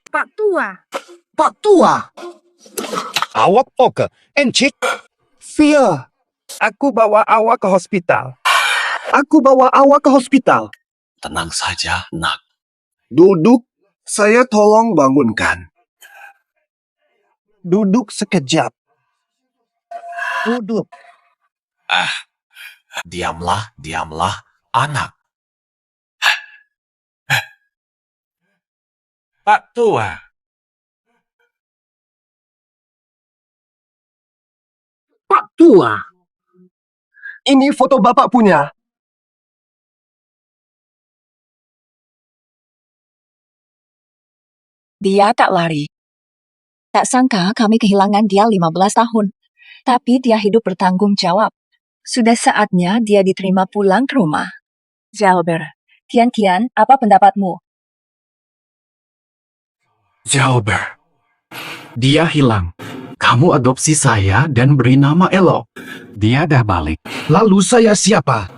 Pak Tua. Pak Tua. Awak oke, encik. Via. Aku bawa awak ke hospital. Aku bawa awak ke hospital. Tenang saja, nak. Duduk. Saya tolong bangunkan. Duduk sekejap. Duduk. Diamlah, anak. Pak Tua. Pak Tua. Ini foto Bapak punya. Dia tak lari. Tak sangka kami kehilangan dia 15 tahun. Tapi dia hidup bertanggung jawab. Sudah saatnya dia diterima pulang ke rumah. Jalber, Tian, apa pendapatmu? Jalber, dia hilang. Kamu adopsi saya dan beri nama Elo. Dia dah balik. Lalu saya siapa?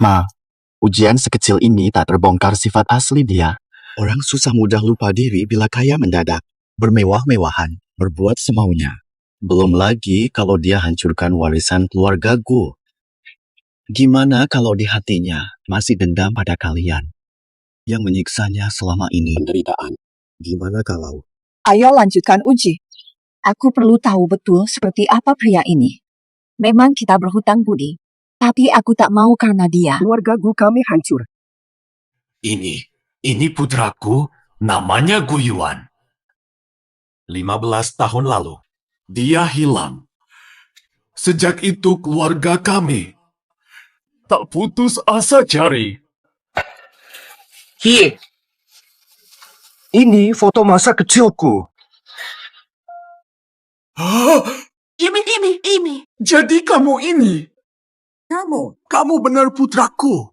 Ma, ujian sekecil ini tak terbongkar sifat asli dia. Orang susah mudah lupa diri bila kaya mendadak. Bermewah-mewahan, berbuat semaunya. Belum lagi kalau dia hancurkan warisan keluargaku. Gimana kalau di hatinya masih dendam pada kalian yang menyiksanya selama ini? Penderitaan. Gimana kalau? Ayo lanjutkan uji. Aku perlu tahu betul seperti apa pria ini. Memang kita berhutang budi. Tapi aku tak mau karena dia. Keluargaku kami hancur. Ini putraku, namanya Guyuan. 15 tahun lalu, dia hilang. Sejak itu keluarga kami tak putus asa cari. Ini foto masa kecilku. Ini. Jadi kamu ini. Kamu benar putraku.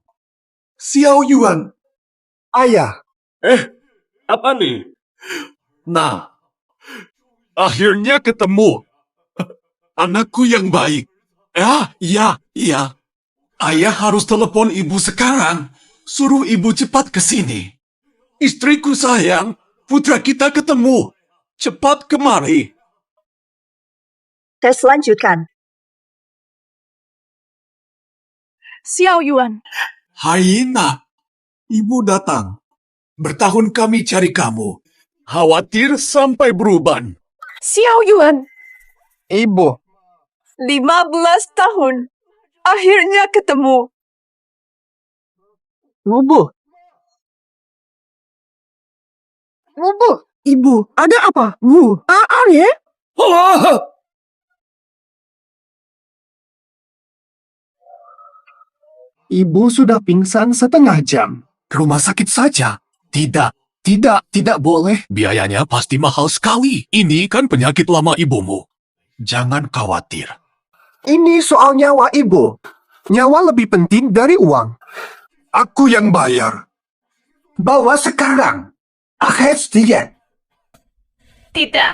Xiao Yuan. Ayah. Apa nih? Nah, akhirnya ketemu. Anakku yang baik. Iya. Ayah harus telepon ibu sekarang. Suruh ibu cepat ke sini. Istriku sayang, putra kita ketemu. Cepat kemari. Tes lanjutkan. Xiao Yuan. Haina, ibu datang. Bertahun kami cari kamu. Khawatir sampai beruban. Xiao Yuan. Ibu. 15 tahun. Akhirnya ketemu. Ibu. Ibu, ada apa? Arya? Ibu sudah pingsan setengah jam. Ke rumah sakit saja. Tidak boleh. Biayanya pasti mahal sekali. Ini kan penyakit lama ibumu. Jangan khawatir. Ini soal nyawa ibu. Nyawa lebih penting dari uang. Aku yang bayar. Bawa sekarang. Sedikit. Tidak.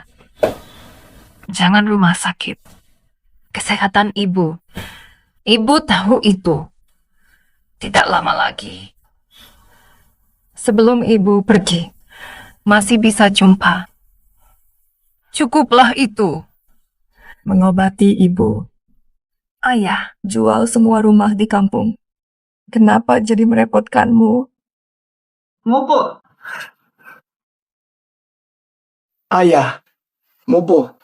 Jangan rumah sakit. Kesehatan ibu. Ibu tahu itu. Tidak lama lagi. Sebelum ibu pergi, masih bisa jumpa. Cukuplah itu. Mengobati ibu. Ayah, jual semua rumah di kampung. Kenapa jadi merepotkanmu? Ayah, Mobo,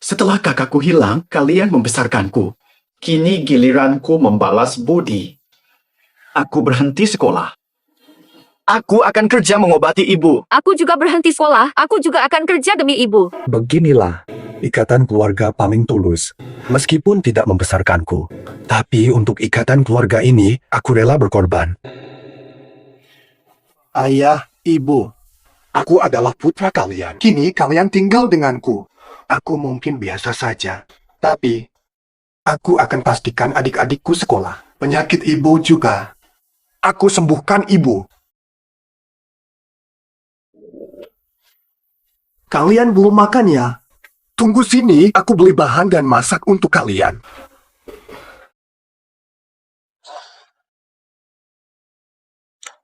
setelah kakakku hilang, kalian membesarkanku. Kini giliranku membalas budi. Aku berhenti sekolah. Aku akan kerja mengobati ibu. Aku juga berhenti sekolah. Aku juga akan kerja demi ibu. Beginilah ikatan keluarga paling tulus. Meskipun tidak membesarkanku, tapi untuk ikatan keluarga ini, aku rela berkorban. Ayah, ibu, aku adalah putra kalian. Kini kalian tinggal denganku. Aku mungkin biasa saja, tapi aku akan pastikan adik-adikku sekolah. Penyakit ibu juga. Aku sembuhkan ibu. Kalian belum makan ya? Tunggu sini, aku beli bahan dan masak untuk kalian.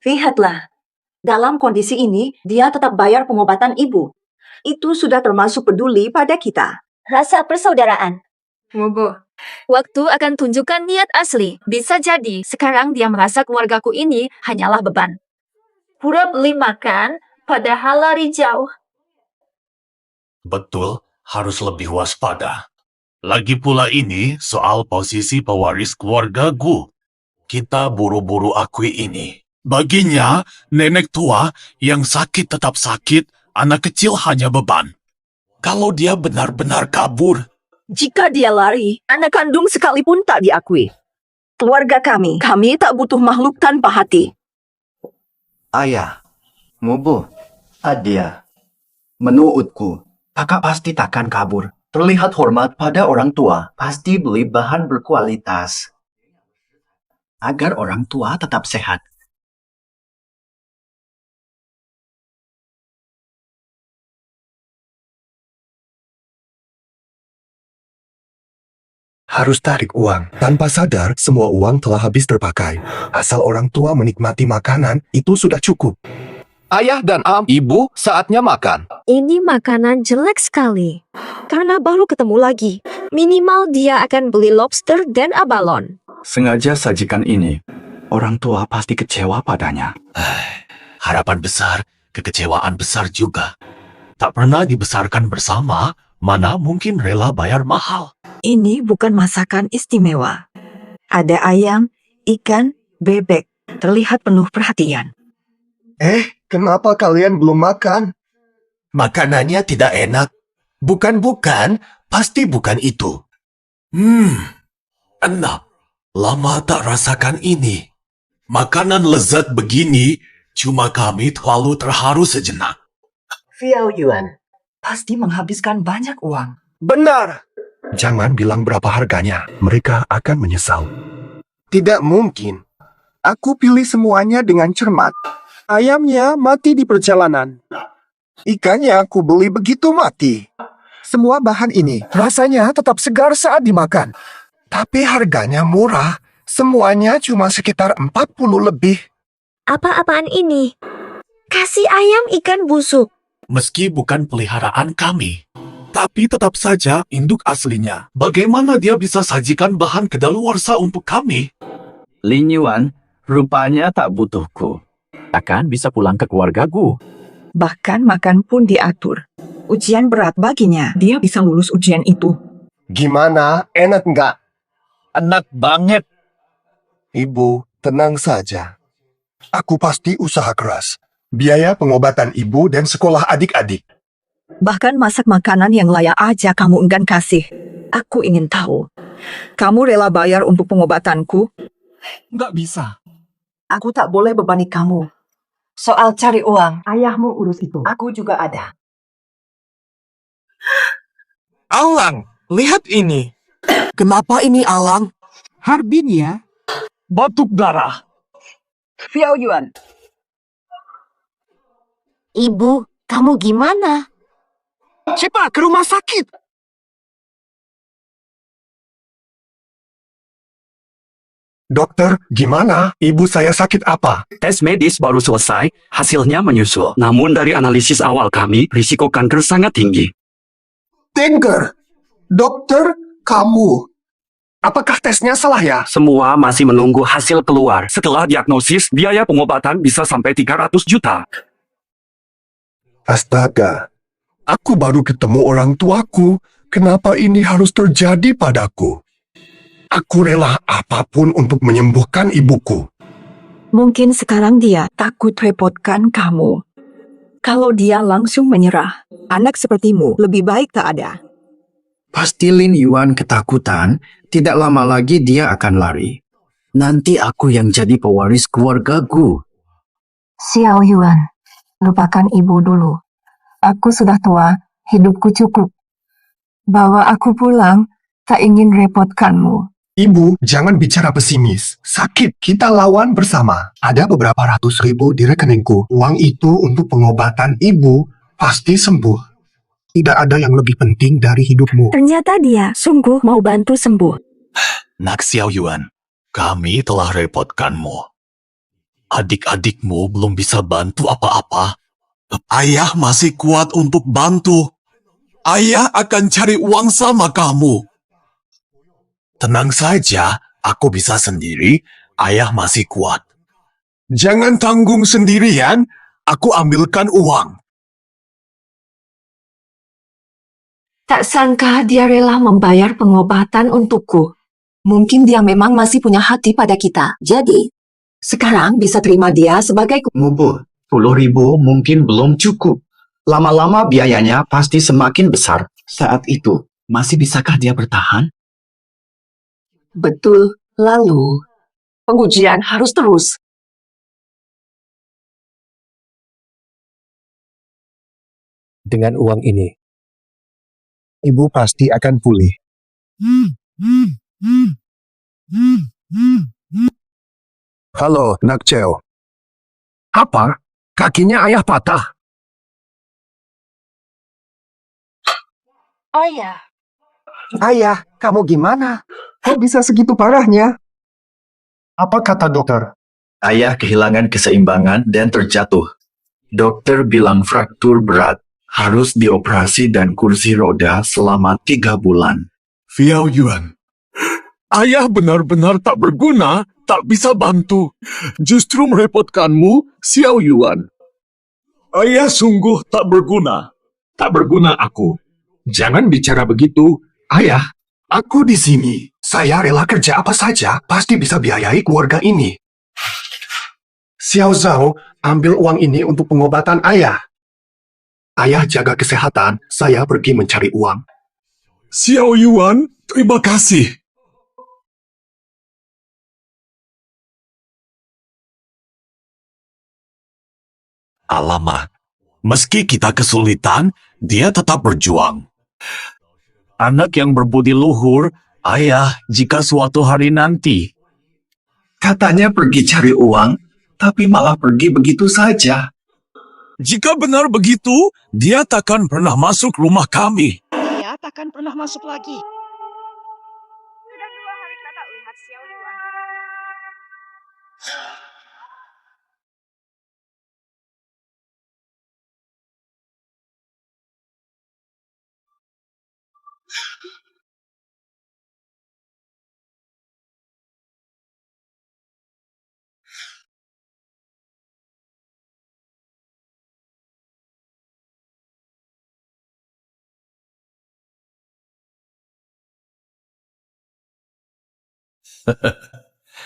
Lihatlah, Dalam kondisi ini, dia tetap bayar pengobatan ibu. Itu sudah termasuk peduli pada kita. Rasa persaudaraan. Mubu. Waktu akan tunjukkan niat asli. Bisa jadi sekarang dia merasa keluargaku ini hanyalah beban. Pura beli makan, padahal lari jauh. Betul, harus lebih waspada. Lagi pula ini soal posisi pewaris keluarga Gu. Kita buru-buru akui ini. Baginya, nenek tua yang sakit tetap sakit, anak kecil hanya beban. Kalau dia benar-benar kabur, Jika dia lari, anak kandung sekalipun tak diakui. Keluarga kami tak butuh makhluk tanpa hati. Ayah, Mubu, Adia. Menurutku, kakak pasti takkan kabur. Terlihat hormat pada orang tua, pasti beli bahan berkualitas. Agar orang tua tetap sehat. Harus tarik uang. Tanpa sadar, semua uang telah habis terpakai. Asal orang tua menikmati makanan, itu sudah cukup. Ayah dan ibu, saatnya makan. Ini makanan jelek sekali. Karena baru ketemu lagi. Minimal dia akan beli lobster dan abalon. Sengaja sajikan ini. Orang tua pasti kecewa padanya. harapan besar, kekecewaan besar juga. Tak pernah dibesarkan bersama, mana mungkin rela bayar mahal. Ini bukan masakan istimewa. Ada ayam, ikan, bebek. Terlihat penuh perhatian. Kenapa kalian belum makan? Makanannya tidak enak. Bukan, pasti bukan itu. Enak. Lama tak rasakan ini. Makanan lezat begini, cuma kami terlalu terharu sejenak. Xiao Yuan pasti menghabiskan banyak uang. Benar. Jangan bilang berapa harganya. Mereka akan menyesal. Tidak mungkin. Aku pilih semuanya dengan cermat. Ayamnya mati di perjalanan. Ikannya aku beli begitu mati. Semua bahan ini rasanya tetap segar saat dimakan. Tapi harganya murah. Semuanya cuma sekitar 40 lebih. Apa-apaan ini? Kasih ayam ikan busuk. Meski bukan peliharaan kami, tapi tetap saja induk aslinya. Bagaimana dia bisa sajikan bahan kedaluarsa untuk kami? Lin Yuan, rupanya tak butuhku. Takkan bisa pulang ke keluarga Gu. Bahkan makan pun diatur. Ujian berat baginya. Dia bisa lulus ujian itu. Gimana? Enak nggak? Enak banget. Ibu, tenang saja. Aku pasti usaha keras. Biaya pengobatan ibu dan sekolah adik-adik. Bahkan masak makanan yang layak aja kamu enggan kasih. Aku ingin tahu. Kamu rela bayar untuk pengobatanku? Nggak bisa. Aku tak boleh bebani kamu. Soal cari uang, ayahmu urus itu. Aku juga ada. Alang, lihat ini. Kenapa ini alang? Harbin ya. Batuk darah. Xiao Yuan. Ibu, kamu gimana? Cepat ke rumah sakit. Dokter, gimana? Ibu saya sakit apa? Tes medis baru selesai, hasilnya menyusul. Namun dari analisis awal kami, risiko kanker sangat tinggi. Tinker, dokter, kamu. Apakah tesnya salah ya? Semua masih menunggu hasil keluar. Setelah diagnosis, biaya pengobatan bisa sampai 300 juta. Astaga, aku baru ketemu orang tuaku. Kenapa ini harus terjadi padaku? Aku rela apapun untuk menyembuhkan ibuku. Mungkin sekarang dia takut repotkan kamu. Kalau dia langsung menyerah, anak sepertimu lebih baik tak ada. Pasti Lin Yuan ketakutan, tidak lama lagi dia akan lari. Nanti aku yang jadi pewaris keluarga Gu. Xiao Yuan, lupakan ibu dulu. Aku sudah tua, hidupku cukup. Bawa aku pulang, tak ingin repotkanmu. Ibu, jangan bicara pesimis. Sakit, kita lawan bersama. Ada beberapa ratus ribu di rekeningku. Uang itu untuk pengobatan ibu pasti sembuh. Tidak ada yang lebih penting dari hidupmu. Ternyata dia sungguh mau bantu sembuh. Nak Xiao Yuan, kami telah repotkanmu. Adik-adikmu belum bisa bantu apa-apa. Ayah masih kuat untuk bantu. Ayah akan cari uang sama kamu. Tenang saja, aku bisa sendiri. Ayah masih kuat. Jangan tanggung sendirian. Aku ambilkan uang. Tak sangka dia rela membayar pengobatan untukku. Mungkin dia memang masih punya hati pada kita. Jadi, sekarang bisa terima dia sebagai Ngubur, 10.000 mungkin belum cukup. Lama-lama biayanya pasti semakin besar. Saat itu, masih bisakah dia bertahan? betul. Lalu, pengujian harus terus. Dengan uang ini, ibu pasti akan pulih. Halo, Nak Cheo. Apa? Kakinya ayah patah. Ayah. Ayah, kamu gimana? Kok bisa segitu parahnya? Apa kata dokter? Ayah kehilangan keseimbangan dan terjatuh. Dokter bilang fraktur berat, harus dioperasi dan kursi roda selama 3 bulan. Xiao Yuan, ayah benar-benar tak berguna, tak bisa bantu. Justru merepotkanmu, Xiao Yuan. Ayah sungguh tak berguna. Tak berguna aku. Jangan bicara begitu. Ayah, aku di sini. Saya rela kerja apa saja, pasti bisa biayai keluarga ini. Xiao Zhao, ambil uang ini untuk pengobatan ayah. Ayah jaga kesehatan, saya pergi mencari uang. Xiao Yuan, terima kasih. Alamak, meski kita kesulitan, dia tetap berjuang. Anak yang berbudi luhur, ayah, jika suatu hari nanti. Katanya pergi cari uang, tapi malah pergi begitu saja. Jika benar begitu, dia takkan pernah masuk rumah kami. Dia takkan pernah masuk lagi. Sudah 2 hari kita tak lihat Xiao Yuan.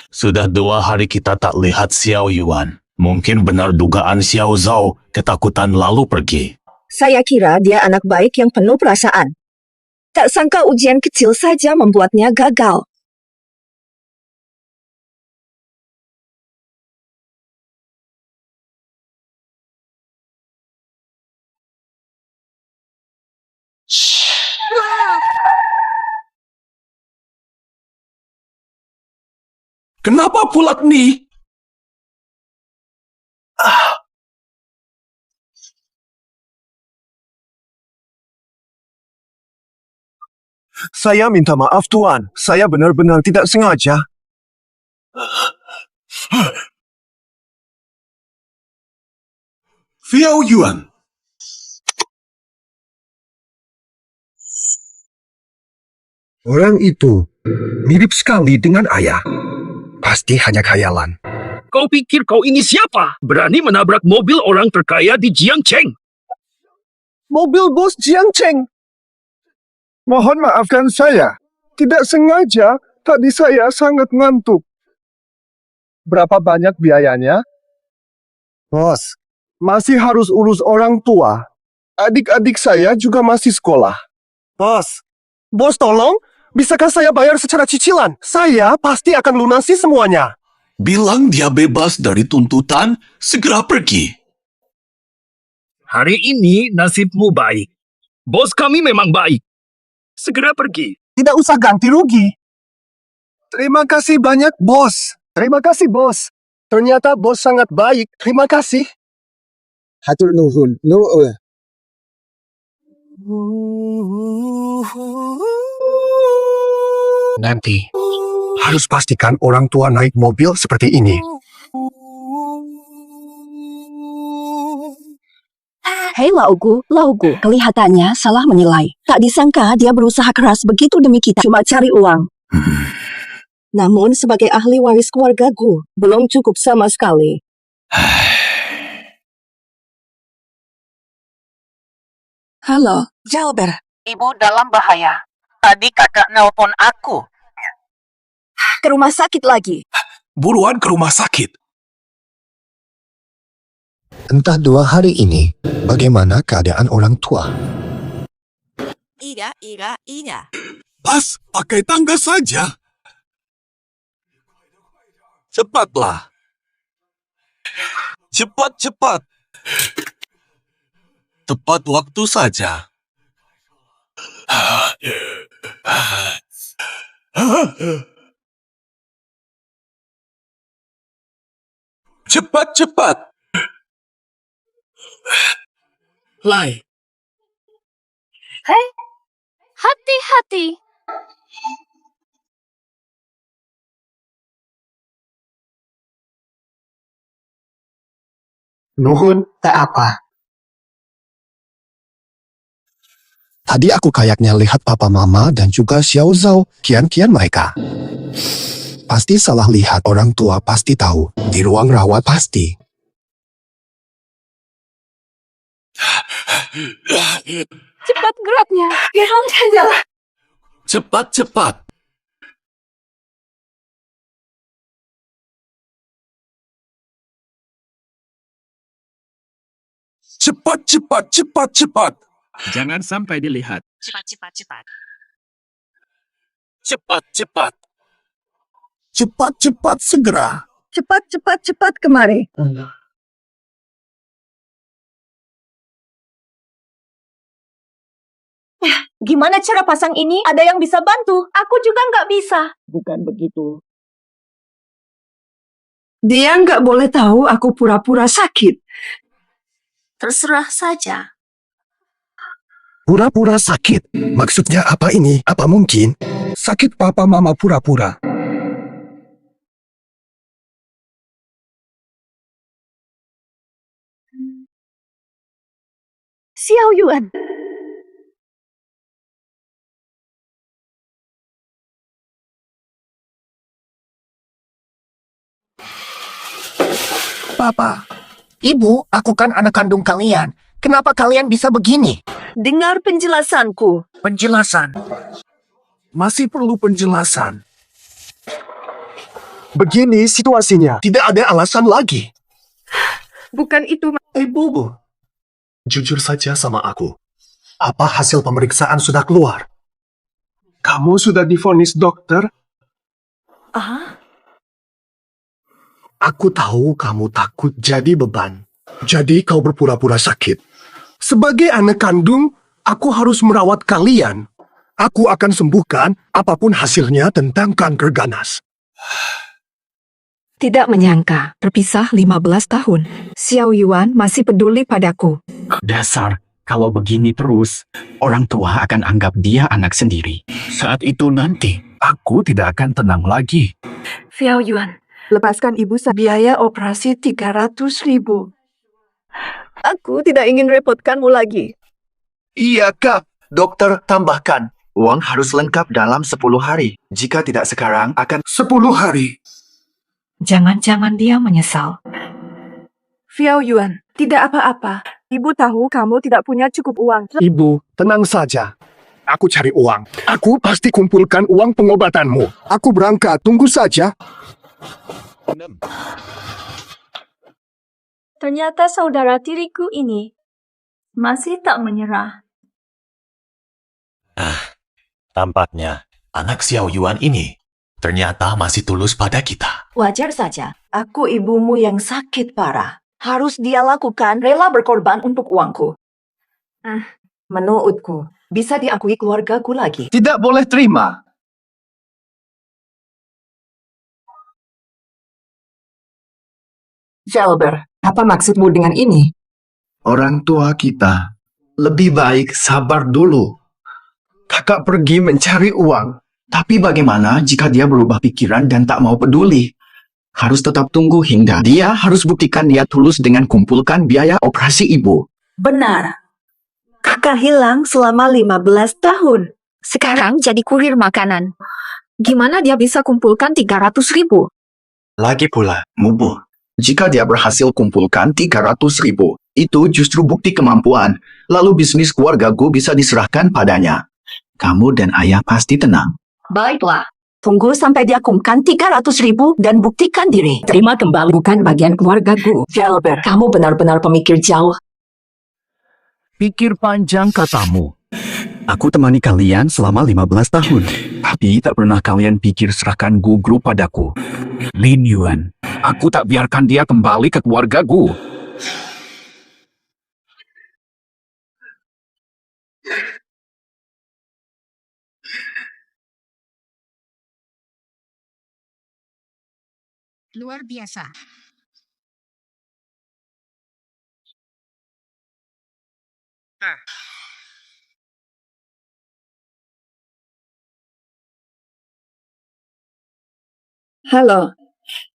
Sudah 2 hari kita tak lihat Xiao Yuan. Mungkin benar dugaan Xiao Zhao, ketakutan lalu pergi. Saya kira dia anak baik yang penuh perasaan. Tak sangka ujian kecil saja membuatnya gagal. Kenapa pula ni? Saya minta maaf, Tuan. Saya benar-benar tidak sengaja. Xiao Yuan, Orang itu mirip sekali dengan ayah. Pasti hanya khayalan. Kau pikir kau ini siapa? Berani menabrak mobil orang terkaya di Jiangcheng. Mobil bos Jiang Cheng. Mohon maafkan saya. Tidak sengaja, tadi saya sangat ngantuk. Berapa banyak biayanya? Bos, masih harus urus orang tua. Adik-adik saya juga masih sekolah. Bos tolong, bisakah saya bayar secara cicilan? Saya pasti akan lunasi semuanya. bilang dia bebas dari tuntutan, segera pergi. Hari ini nasibmu baik. Bos kami memang baik. Segera pergi. Tidak usah ganti rugi. Terima kasih banyak, bos. Terima kasih, bos. Ternyata bos sangat baik. Terima kasih. Hatur nuhun. Nanti, harus pastikan orang tua naik mobil seperti ini. Hei Laugu, kelihatannya salah menilai. Tak disangka dia berusaha keras begitu demi kita cuma cari uang. Namun sebagai ahli waris keluarga Gu, belum cukup sama sekali. Halo, Jalber. Ibu dalam bahaya. Tadi kakak nelpon aku. Ke rumah sakit lagi. Buruan ke rumah sakit. Entah 2 hari ini, bagaimana keadaan orang tua? Iya. Pas, pakai tangga saja. Cepatlah. Cepat. Tepat waktu saja. Cepat. Lai. Hei, hati-hati. Nuhun, tak apa. Tadi aku kayaknya lihat papa mama dan juga Xiao Zhao, kian-kian mereka. Pasti salah lihat, orang tua pasti tahu. Di ruang rawat pasti. Cepat geraknya. Gerang saja. Cepat. Cepat. Jangan sampai dilihat. Cepat. Cepat segera. Cepat kemari. Gimana cara pasang ini? Ada yang bisa bantu? Aku juga nggak bisa. Bukan begitu. Dia nggak boleh tahu aku pura-pura sakit. Terserah saja. Pura-pura sakit. Maksudnya apa ini? Apa mungkin? Sakit papa mama pura-pura. Xiao Yuan. Papa, Ibu, aku kan anak kandung kalian. Kenapa kalian bisa begini? Dengar penjelasanku. Penjelasan. Masih perlu penjelasan. Begini situasinya. Tidak ada alasan lagi. Bukan itu. Bubu. Jujur saja sama aku. Apa hasil pemeriksaan sudah keluar? Kamu sudah divonis dokter? Aku tahu kamu takut jadi beban. Jadi kau berpura-pura sakit. Sebagai anak kandung, aku harus merawat kalian. Aku akan sembuhkan apapun hasilnya tentang kanker ganas. Tidak menyangka, terpisah 15 tahun. Xiao Yuan masih peduli padaku. Dasar, kalau begini terus, orang tua akan anggap dia anak sendiri. Saat itu nanti, aku tidak akan tenang lagi. Xiao Yuan, lepaskan ibu biaya operasi 300.000. Aku tidak ingin repotkanmu lagi. Iya, Kak. Dokter, tambahkan. Uang harus lengkap dalam 10 hari. Jika tidak sekarang, akan 10 hari. Jangan-jangan dia menyesal. Xiao Yuan, tidak apa-apa. Ibu tahu kamu tidak punya cukup uang. Ibu, tenang saja. Aku cari uang. Aku pasti kumpulkan uang pengobatanmu. Aku berangkat, tunggu saja. Ternyata saudara tiriku ini masih tak menyerah. Tampaknya anak Xiao Yuan ini ternyata masih tulus pada kita. Wajar saja. Aku ibumu yang sakit parah. Harus dia lakukan rela berkorban untuk uangku. Menurutku, bisa diakui keluargaku lagi. Tidak boleh terima. Jalber, apa maksudmu dengan ini? orang tua kita. Lebih baik sabar dulu. Kakak pergi mencari uang. Tapi bagaimana jika dia berubah pikiran dan tak mau peduli? Harus tetap tunggu hingga dia harus buktikan dia tulus dengan kumpulkan biaya operasi ibu. Benar. Kakak hilang selama 15 tahun. Sekarang jadi kurir makanan. Gimana dia bisa kumpulkan 300.000? Lagi pula, Mubu, jika dia berhasil kumpulkan 300.000, itu justru bukti kemampuan. Lalu bisnis keluarga Gu bisa diserahkan padanya. Kamu dan ayah pasti tenang. Baiklah. Tunggu sampai dia kumpulkan 300.000 dan buktikan diri. Terima kembali bukan bagian keluarga Gu. Jalber, kamu benar-benar pemikir jauh. Pikir panjang katamu. Aku temani kalian selama 15 tahun. Tapi tak pernah kalian pikir serahkan Gu grup padaku. Lin Yuan, aku tak biarkan dia kembali ke keluarga Gu. Luar biasa. Halo.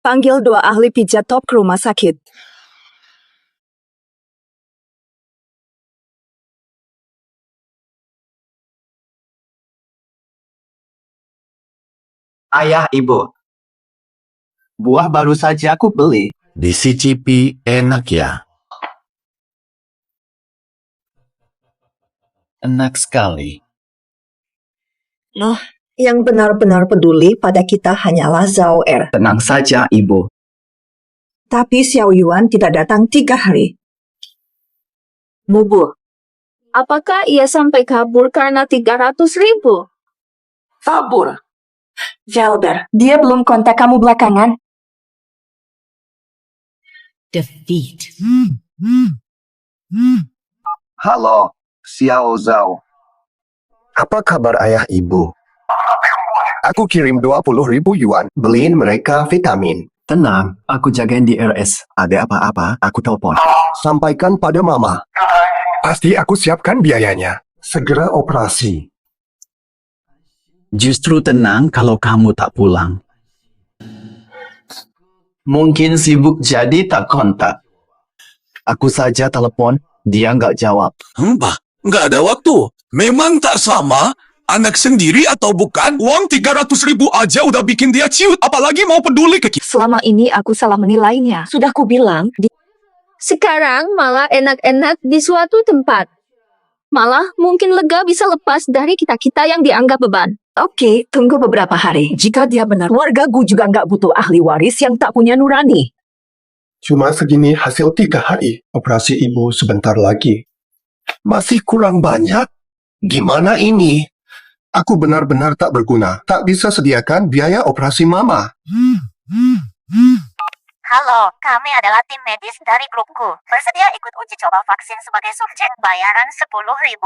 Panggil 2 ahli pijat top ke rumah sakit. ayah ibu. Buah baru saja aku beli. Dicicipi enak ya. Enak sekali. Yang benar-benar peduli pada kita hanyalah Zhao Er. Tenang saja, Ibu. Tapi Xiao Yuan tidak datang 3 hari. Mubu. Apakah ia sampai kabur karena 300.000? Kabur. Jalber, dia belum kontak kamu belakangan. Defeat. Halo, Xiao Zhao. Apa kabar ayah ibu? Aku kirim 20.000 yuan. Beliin mereka vitamin. Tenang, aku jagain di RS. Ada apa-apa, aku telepon. Sampaikan pada mama. Pasti aku siapkan biayanya. Segera operasi. Justru tenang kalau kamu tak pulang. Mungkin sibuk jadi tak kontak. Aku saja telepon, dia nggak jawab. Mbah, nggak ada waktu. Memang tak sama. Anak sendiri atau bukan, uang 300.000 aja udah bikin dia ciut. Apalagi mau peduli ke kita. Selama ini aku salah menilainya. Sudah kubilang, Sekarang malah enak-enak di suatu tempat. Malah mungkin lega bisa lepas dari kita-kita yang dianggap beban. Oke, tunggu beberapa hari. Jika dia benar, warga Gu juga nggak butuh ahli waris yang tak punya nurani. Cuma segini hasil 3 hari. Operasi ibu sebentar lagi. Masih kurang banyak. Gimana ini? Aku benar-benar tak berguna. Tak bisa sediakan biaya operasi mama. Halo, kami adalah tim medis dari grupku. Bersedia ikut uji coba vaksin sebagai subjek bayaran 10.000.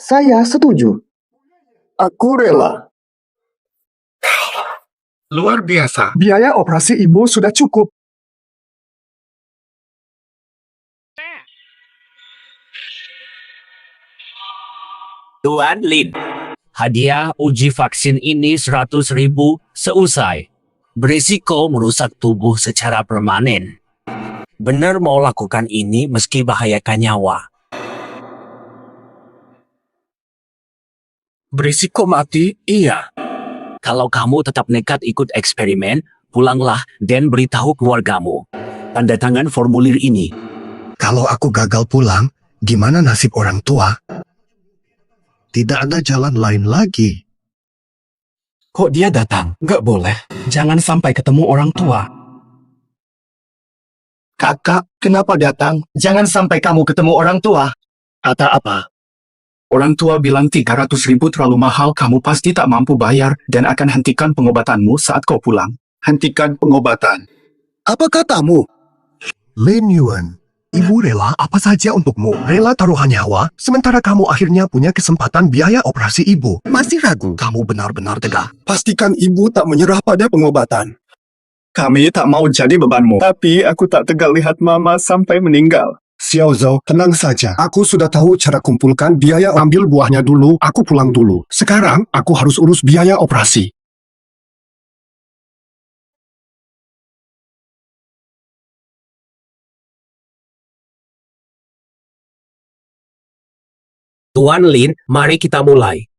Saya setuju. Aku rela. Luar biasa. Biaya operasi ibu sudah cukup. Tuan Lin, hadiah uji vaksin ini 100.000 seusai. Berisiko merusak tubuh secara permanen. Benar mau lakukan ini meski bahayakan nyawa. Berisiko mati? Iya. Kalau kamu tetap nekat ikut eksperimen, pulanglah dan beritahu keluargamu. Tanda tangan formulir ini. Kalau aku gagal pulang, gimana nasib orang tua? Tidak ada jalan lain lagi. Kok dia datang? Nggak boleh. Jangan sampai ketemu orang tua. Kakak, kenapa datang? Jangan sampai kamu ketemu orang tua. Kata apa? Orang tua bilang 300.000 terlalu mahal, kamu pasti tak mampu bayar dan akan hentikan pengobatanmu saat kau pulang. Hentikan pengobatan. Apa katamu? Lin Yuan, ibu rela apa saja untukmu. Rela taruhan nyawa, sementara kamu akhirnya punya kesempatan biaya operasi ibu. Masih ragu? Kamu benar-benar tegak. Pastikan ibu tak menyerah pada pengobatan. Kami tak mau jadi bebanmu. Tapi aku tak tegal lihat mama sampai meninggal. Xiao Zhao, tenang saja. Aku sudah tahu cara kumpulkan biaya. Ambil buahnya dulu, aku pulang dulu. Sekarang, aku harus urus biaya operasi. Tuan Lin, mari kita mulai.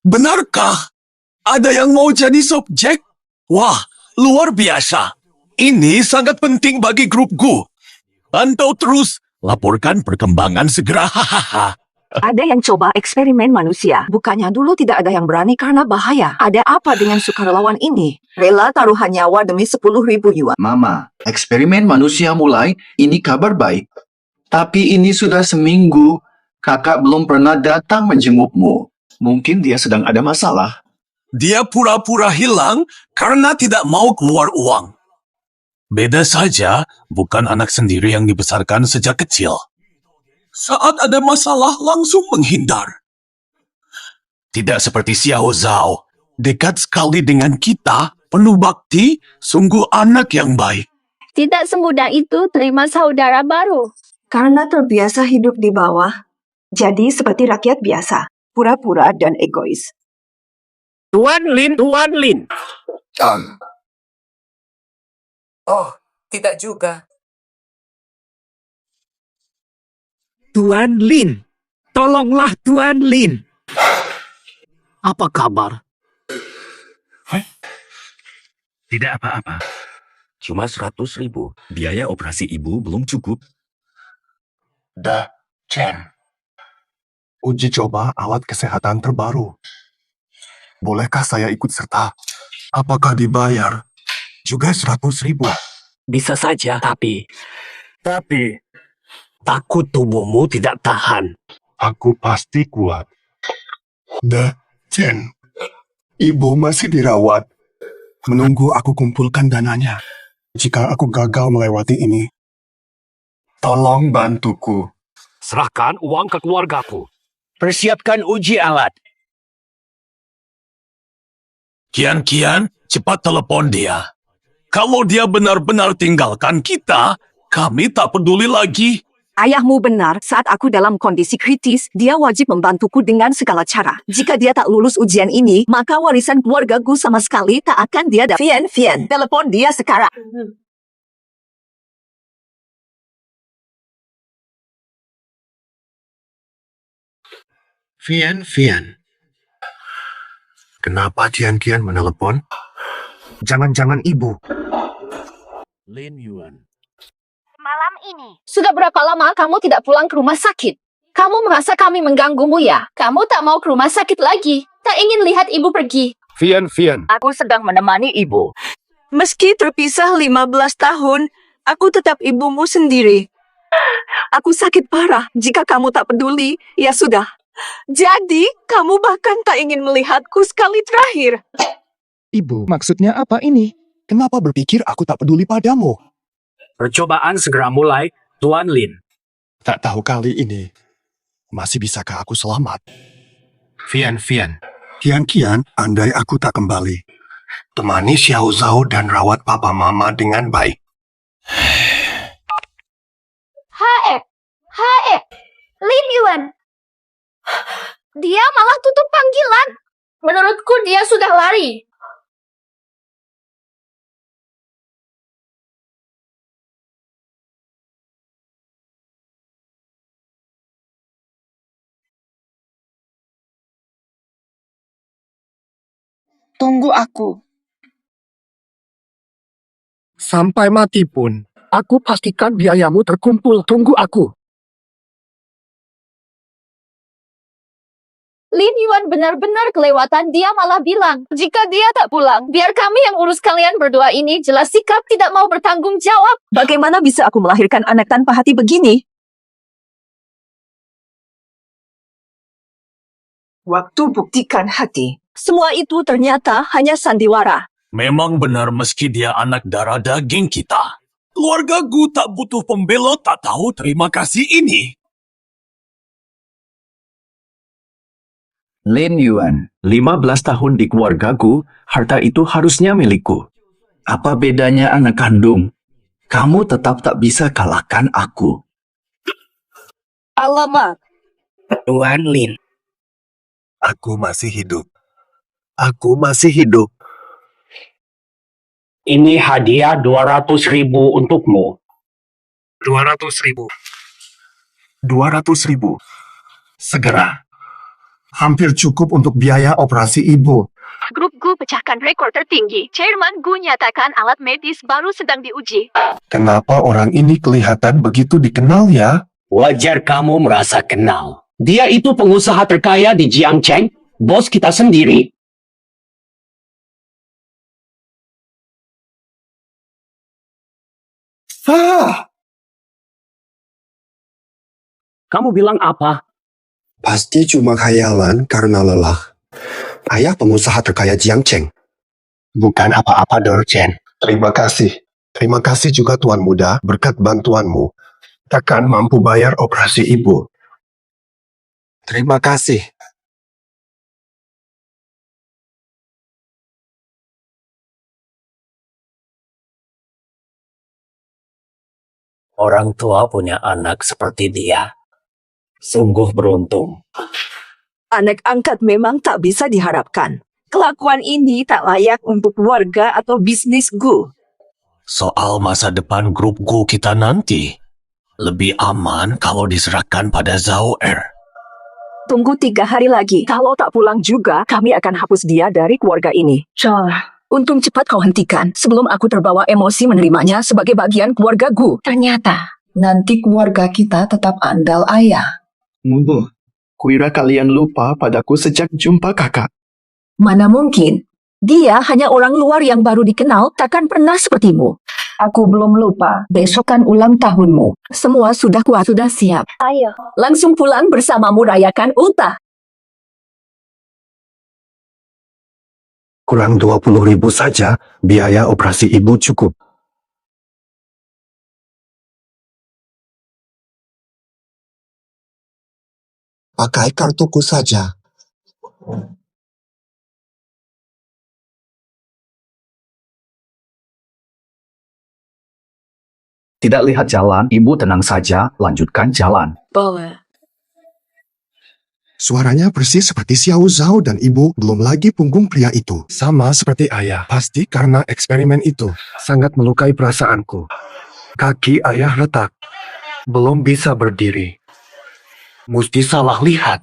Benarkah? Ada yang mau jadi subjek? Wah, luar biasa. Ini sangat penting bagi grup Gu. Pantau terus, laporkan perkembangan segera. Hahaha. Ada yang coba eksperimen manusia. Bukannya dulu tidak ada yang berani karena bahaya. Ada apa dengan sukarelawan ini? Rela taruhan nyawa demi 10.000 yuan. Mama, eksperimen manusia mulai, ini kabar baik. Tapi ini sudah seminggu, kakak belum pernah datang menjengukmu. Mungkin dia sedang ada masalah. Dia pura-pura hilang karena tidak mau keluar uang. Beda saja, bukan anak sendiri yang dibesarkan sejak kecil. Saat ada masalah langsung menghindar. Tidak seperti Xiao Zhao, dekat sekali dengan kita, penuh bakti, sungguh anak yang baik. Tidak semudah itu terima saudara baru. Karena terbiasa hidup di bawah, jadi seperti rakyat biasa, pura-pura dan egois. Tuan Lin. Oh, tidak juga. Tuan Lin, tolonglah Tuan Lin. Apa kabar? Tidak apa-apa. Cuma 100.000. Biaya operasi ibu belum cukup. Chen. Uji coba alat kesehatan terbaru. Bolehkah saya ikut serta? Apakah dibayar? Juga 100.000. Bisa saja, tapi takut tubuhmu tidak tahan. Aku pasti kuat. Chen. Ibu masih dirawat. Menunggu aku kumpulkan dananya. Jika aku gagal melewati ini, tolong bantuku. Serahkan uang ke keluargaku. Persiapkan uji alat. Kian, cepat telepon dia. Kalau dia benar-benar tinggalkan kita, kami tak peduli lagi. Ayahmu benar, saat aku dalam kondisi kritis, dia wajib membantuku dengan segala cara. Jika dia tak lulus ujian ini, maka warisan keluargaku sama sekali tak akan dia dapat. Fian, telepon dia sekarang. Fian. Kenapa Kian menelepon? Jangan-jangan ibu. Lin Yuan. Malam ini, Sudah berapa lama kamu tidak pulang ke rumah sakit? Kamu merasa kami mengganggumu ya? Kamu tak mau ke rumah sakit lagi. Tak ingin lihat ibu pergi. Fian. Aku sedang menemani ibu. Meski terpisah 15 tahun, aku tetap ibumu sendiri. Aku sakit parah. Jika kamu tak peduli, ya sudah. Jadi, kamu bahkan tak ingin melihatku sekali terakhir. Ibu, maksudnya apa ini? Kenapa berpikir aku tak peduli padamu? Percobaan segera mulai, Tuan Lin. Tak tahu kali ini, masih bisakah aku selamat? Fian. Kian, andai aku tak kembali. Temani Xiao Zhao dan rawat papa mama dengan baik. Hae, Lin Yuan. Dia malah tutup panggilan. Menurutku dia sudah lari. Tunggu aku. Sampai mati pun, aku pastikan biayamu terkumpul. Tunggu aku. Lin Yuan benar-benar kelewatan. Dia malah bilang, jika dia tak pulang, biar kami yang urus kalian berdua ini. Jelas sikap tidak mau bertanggung jawab. Bagaimana bisa aku melahirkan anak tanpa hati begini? Waktu buktikan hati. Semua itu ternyata hanya sandiwara. Memang benar meski dia anak darah daging kita. Keluarga Gu tak butuh pembelot tak tahu terima kasih ini. Lin Yuan, 15 tahun di keluargaku, harta itu harusnya milikku. Apa bedanya anak kandung? Kamu tetap tak bisa kalahkan aku. Alamak. Tuan Lin. Aku masih hidup. Aku masih hidup. Ini hadiah 200.000 untukmu. 200.000. 200.000. Segera. Hampir cukup untuk biaya operasi ibu. Grup Gu pecahkan rekor tertinggi. Chairman Gu nyatakan alat medis baru sedang diuji. Kenapa orang ini kelihatan begitu dikenal ya? Wajar kamu merasa kenal. Dia itu pengusaha terkaya di Jiangcheng, bos kita sendiri. Ah! Kamu bilang apa? Pasti cuma khayalan karena lelah. Ayah pengusaha terkaya Jiangcheng. Bukan apa-apa, Dorchen. Terima kasih. Terima kasih juga Tuan Muda, berkat bantuanmu. Takkan mampu bayar operasi ibu. Terima kasih. Orang tua punya anak seperti dia. Sungguh beruntung. Anak angkat memang tak bisa diharapkan. Kelakuan ini tak layak untuk warga atau bisnis Gu. Soal masa depan grup Gu kita nanti, lebih aman kalau diserahkan pada Zhao Er. Tunggu 3 hari lagi. Kalau tak pulang juga, kami akan hapus dia dari keluarga ini. Untung cepat kau hentikan sebelum aku terbawa emosi menerimanya sebagai bagian keluarga Gu. Ternyata, nanti keluarga kita tetap andal ayah. Mumbu, kuira kalian lupa padaku sejak jumpa kakak. Mana mungkin? Dia hanya orang luar yang baru dikenal, takkan pernah sepertimu. Aku belum lupa, besok kan ulang tahunmu. Semua sudah kuat, sudah siap. Ayo. Langsung pulang bersamamu rayakan ultah. Kurang 20.000 saja, biaya operasi ibu cukup. Pakai kartuku saja. Tidak lihat jalan, ibu tenang saja, lanjutkan jalan. Boleh. Suaranya persis seperti Xiao Zhao dan ibu, belum lagi punggung pria itu. Sama seperti ayah, pasti karena eksperimen itu. Sangat melukai perasaanku. Kaki ayah retak. Belum bisa berdiri. Mesti salah lihat.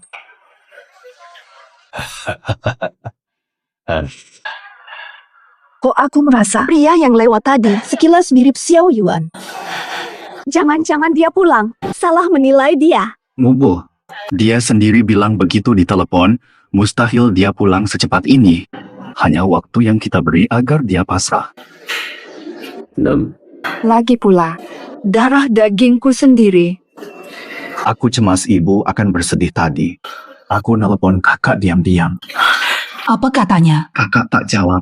Kok aku merasa pria yang lewat tadi sekilas mirip Xiao Yuan. Jangan-jangan dia pulang. Salah menilai dia. Mubu, dia sendiri bilang begitu di telepon, mustahil dia pulang secepat ini. Hanya waktu yang kita beri agar dia pasrah. Lagi pula, darah dagingku sendiri. Aku cemas ibu akan bersedih tadi. Aku nelpon kakak diam-diam. Apa katanya? Kakak tak jawab.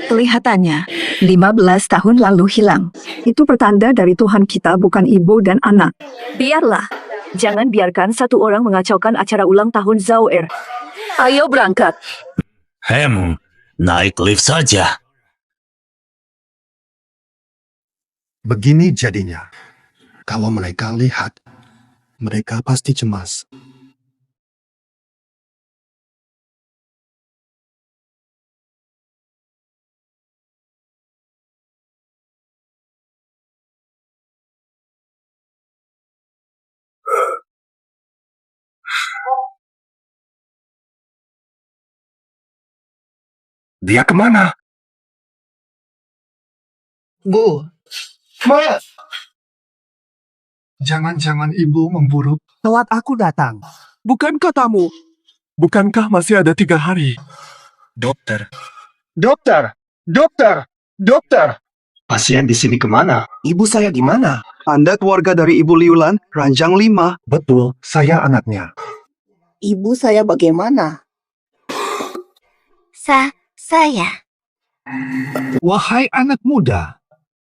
Kelihatannya, 15 tahun lalu hilang. Itu pertanda dari Tuhan kita bukan ibu dan anak. Biarlah. Jangan biarkan satu orang mengacaukan acara ulang tahun Zhao Er. Ayo berangkat. Naik lift saja. Begini jadinya. Kalau mereka lihat, mereka pasti cemas. Dia kemana? Bu, Ma! Jangan-jangan ibu memburu. telat aku datang. Bukan katamu. Bukankah masih ada 3 hari? Dokter. Dokter! Dokter! Dokter! Pasien di sini kemana? Ibu saya di mana? Anda keluarga dari Ibu Liulan, Ranjang 5. Betul, saya anaknya. Ibu saya bagaimana? Saya. Wahai anak muda,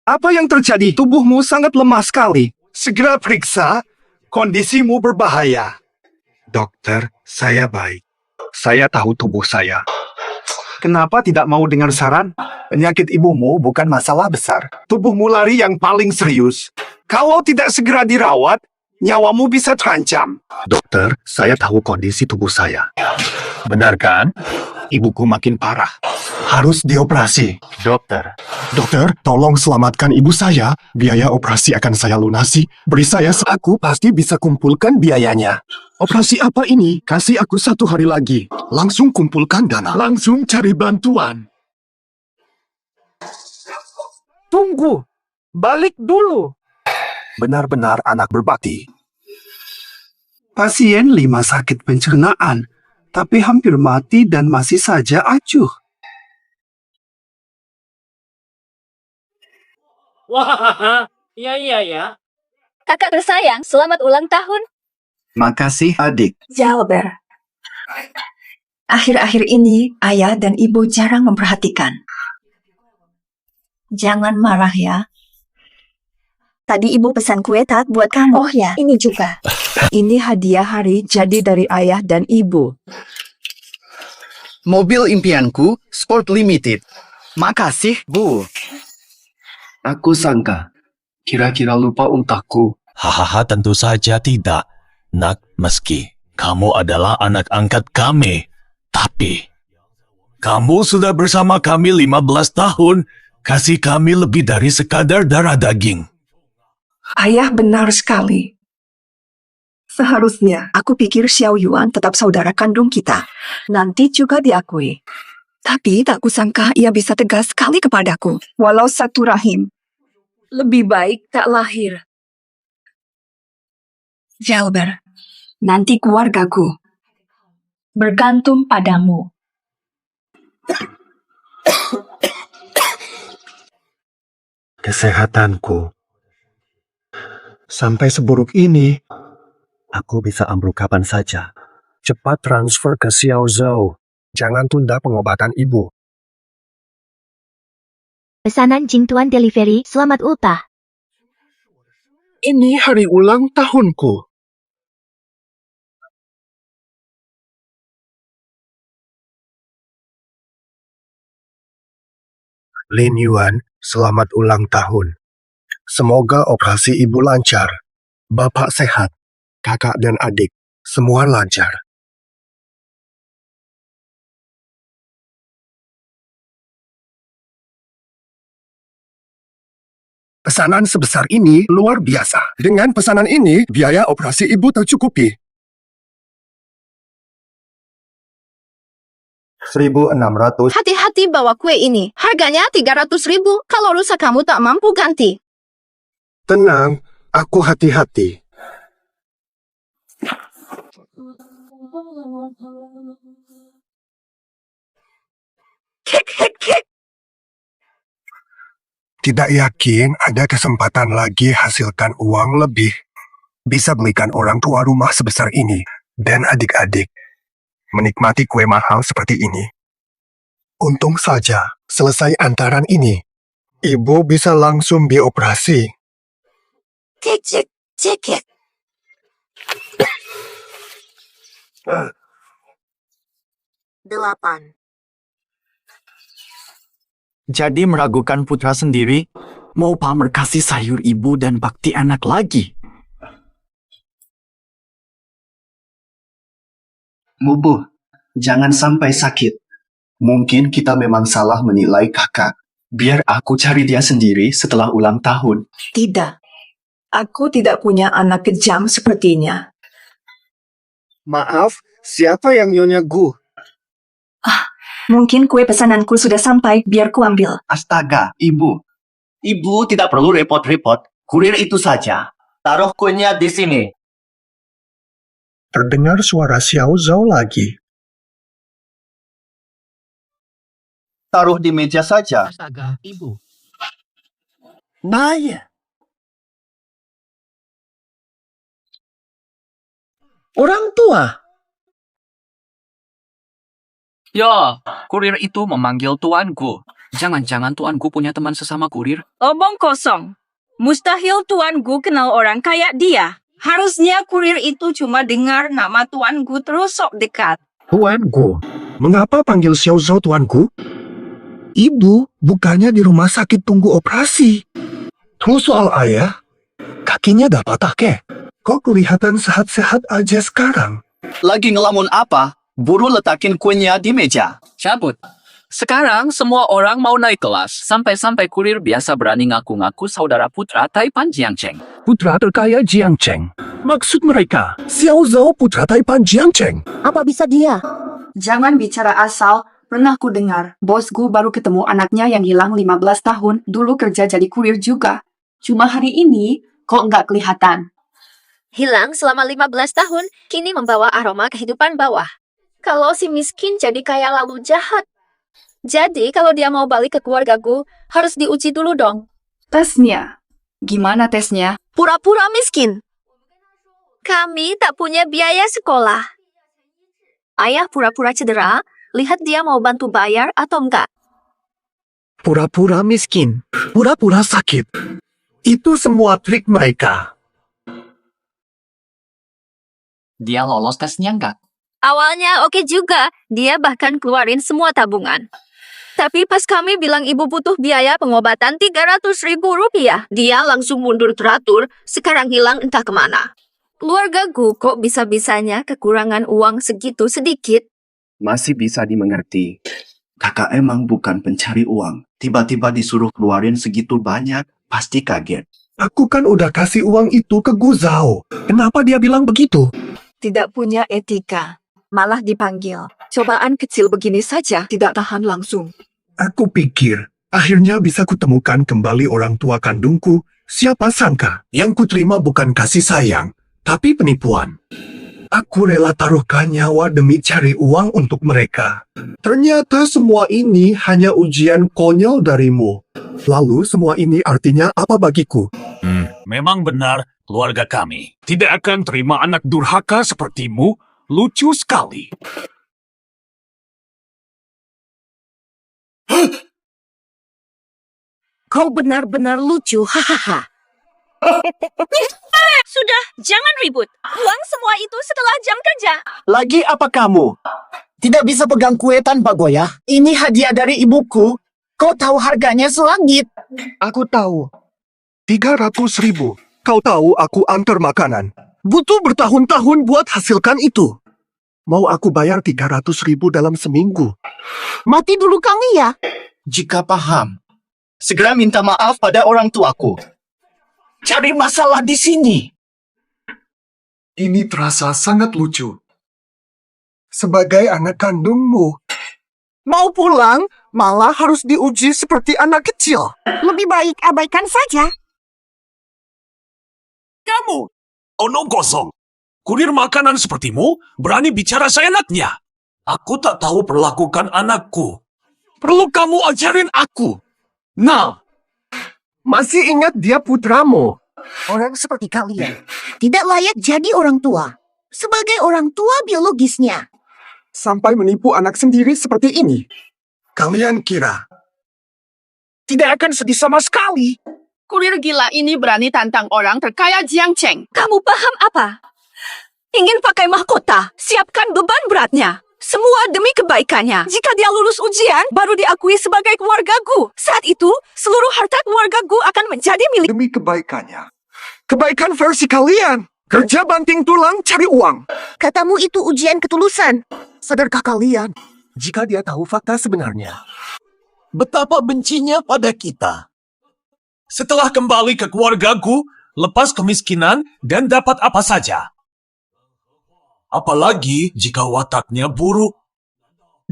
apa yang terjadi? Tubuhmu sangat lemah sekali. Segera periksa, kondisimu berbahaya. Dokter, saya baik. Saya tahu tubuh saya. Kenapa tidak mau dengar saran? Penyakit ibumu bukan masalah besar. Tubuhmu lari yang paling serius. Kalau tidak segera dirawat, nyawamu bisa terancam. Dokter, saya tahu kondisi tubuh saya. Benar kan? Ibuku makin parah. Harus dioperasi. Dokter, tolong selamatkan ibu saya. Biaya operasi akan saya lunasi. Beri saya, aku pasti bisa kumpulkan biayanya. Operasi apa ini? Kasih aku 1 hari lagi. Langsung kumpulkan dana. Langsung cari bantuan. Tunggu, balik dulu. Benar-benar anak berbakti. Pasien 5 sakit pencernaan, tapi hampir mati dan masih saja acuh. Wah, ya. Kakak tersayang, selamat ulang tahun. Makasih adik. Jalber. Akhir-akhir ini, ayah dan ibu jarang memperhatikan. Jangan marah ya. Tadi ibu pesan kue tart buat kamu. Oh ya, ini juga. Ini hadiah hari jadi dari ayah dan ibu. Mobil impianku, Sport Limited. Makasih, Bu. Aku sangka, kira-kira lupa untaku. Hahaha, tentu saja tidak. Nak, meski kamu adalah anak angkat kami. Tapi, kamu sudah bersama kami 15 tahun. Kasih kami lebih dari sekadar darah daging. Ayah benar sekali. Seharusnya aku pikir Xiao Yuan tetap saudara kandung kita. Nanti juga diakui. Tapi tak kusangka ia bisa tegas sekali kepadaku. Walau satu rahim. Lebih baik tak lahir. Jalber, nanti keluargaku bergantung padamu. Kesehatanku. Sampai seburuk ini, aku bisa ambruk kapan saja. Cepat transfer ke Xiao Zhou. Jangan tunda pengobatan ibu. Pesanan Jing Tuan Delivery, selamat ultah. Ini hari ulang tahunku. Lin Yuan, selamat ulang tahun. Semoga operasi ibu lancar. Bapak sehat. Kakak dan adik, semua lancar. Pesanan sebesar ini luar biasa. Dengan pesanan ini, biaya operasi ibu tercukupi. 1.600. Hati-hati bawa kue ini. Harganya 300.000. Kalau rusak kamu tak mampu ganti. Tenang, aku hati-hati. Tidak yakin ada kesempatan lagi hasilkan uang lebih. Bisa belikan orang tua rumah sebesar ini dan adik-adik menikmati kue mahal seperti ini. Untung saja, selesai antaran ini, ibu bisa langsung dioperasi. Cek. 8. Jadi meragukan putra sendiri? Mau pamer kasih sayur ibu dan bakti anak lagi? Bubu, jangan sampai sakit. Mungkin kita memang salah menilai kakak. Biar aku cari dia sendiri setelah ulang tahun. Tidak. Aku tidak punya anak kejam sepertinya. Maaf, siapa yang Nyonya Gu? Mungkin kue pesananku sudah sampai, biar ku ambil. Astaga, ibu. Ibu tidak perlu repot-repot. Kurir itu saja. Taruh kuenya di sini. Terdengar suara Xiao Zhou lagi. Taruh di meja saja. Astaga, ibu. Naya. Orang tua. Ya, kurir itu memanggil tuanku. Jangan-jangan tuanku punya teman sesama kurir? Omong kosong. Mustahil Tuan Gu kenal orang kayak dia. Harusnya kurir itu cuma dengar nama Tuan Gu terus sok dekat. Tuanku, mengapa panggil Xiao Zhou tuanku? Ibu bukannya di rumah sakit tunggu operasi. Terus soal ayah, kakinya dapat take. Kok kelihatan sehat-sehat aja sekarang? Lagi ngelamun apa? Buru letakin kuenya di meja. Cabut. Sekarang semua orang mau naik kelas. Sampai-sampai kurir biasa berani ngaku-ngaku saudara putra Taipan Jiangcheng. Putra terkaya Jiangcheng. Maksud mereka, Xiao Zhou putra Taipan Jiangcheng. Apa bisa dia? Jangan bicara asal. Pernah ku dengar, bos Gu baru ketemu anaknya yang hilang 15 tahun. Dulu kerja jadi kurir juga. Cuma hari ini, kok nggak kelihatan. Hilang selama 15 tahun, kini membawa aroma kehidupan bawah. Kalau si miskin jadi kaya lalu jahat. Jadi kalau dia mau balik ke keluargaku, harus diuji dulu dong. Tesnya? Gimana tesnya? Pura-pura miskin. Kami tak punya biaya sekolah. Ayah pura-pura cedera, lihat dia mau bantu bayar atau enggak. Pura-pura miskin, pura-pura sakit. Itu semua trik mereka. Dia lolos tesnya nggak? Awalnya oke juga, dia bahkan keluarin semua tabungan. Tapi pas kami bilang ibu butuh biaya pengobatan 300.000 rupiah, dia langsung mundur teratur, sekarang hilang entah kemana. Keluargaku kok bisa-bisanya kekurangan uang segitu sedikit? Masih bisa dimengerti. Kakak emang bukan pencari uang. Tiba-tiba disuruh keluarin segitu banyak, pasti kaget. Aku kan udah kasih uang itu ke Gu Zhao. Kenapa dia bilang begitu? Tidak punya etika. Malah dipanggil. Cobaan kecil begini saja tidak tahan langsung. Aku pikir, akhirnya bisa kutemukan kembali orang tua kandungku. Siapa sangka, yang kuterima bukan kasih sayang, tapi penipuan. Aku rela taruhkan nyawa demi cari uang untuk mereka. Ternyata semua ini hanya ujian konyol darimu. Lalu semua ini artinya apa bagiku? Memang benar, keluarga kami tidak akan terima anak durhaka sepertimu. Lucu sekali. Kau benar-benar lucu, hahaha. Sudah, jangan ribut. Uang semua itu setelah jam kerja. Lagi apa kamu? Tidak bisa pegang kue tanpa goyah? Ini hadiah dari ibuku. Kau tahu harganya selangit. Aku tahu. 300.000. Kau tahu aku antar makanan. Butuh bertahun-tahun buat hasilkan itu. Mau aku bayar 300.000 dalam seminggu? Mati dulu kami ya. Jika paham, segera minta maaf pada orang tuaku. Cari masalah di sini. Ini terasa sangat lucu. Sebagai anak kandungmu, mau pulang malah harus diuji seperti anak kecil. Lebih baik abaikan saja. Kamu, omong kosong. Kurir makanan sepertimu berani bicara seenaknya. Aku tak tahu perlakukan anakku. Perlu kamu ajarin aku. Nah, masih ingat dia putramu. Orang seperti kalian tidak layak jadi orang tua. Sebagai orang tua biologisnya. Sampai menipu anak sendiri seperti ini. Kalian kira tidak akan sedih sama sekali? Kurir gila ini berani tantang orang terkaya Jiangcheng. Kamu paham apa? Ingin pakai mahkota, siapkan beban beratnya. Semua demi kebaikannya. Jika dia lulus ujian, baru diakui sebagai keluarga Gu. Saat itu, seluruh harta keluarga Gu akan menjadi milik. Demi kebaikannya. Kebaikan versi kalian. Kerja banting tulang cari uang. Katamu itu ujian ketulusan. Sadarkah kalian? Jika dia tahu fakta sebenarnya. Betapa bencinya pada kita. Setelah kembali ke keluargaku, lepas kemiskinan dan dapat apa saja. Apalagi jika wataknya buruk.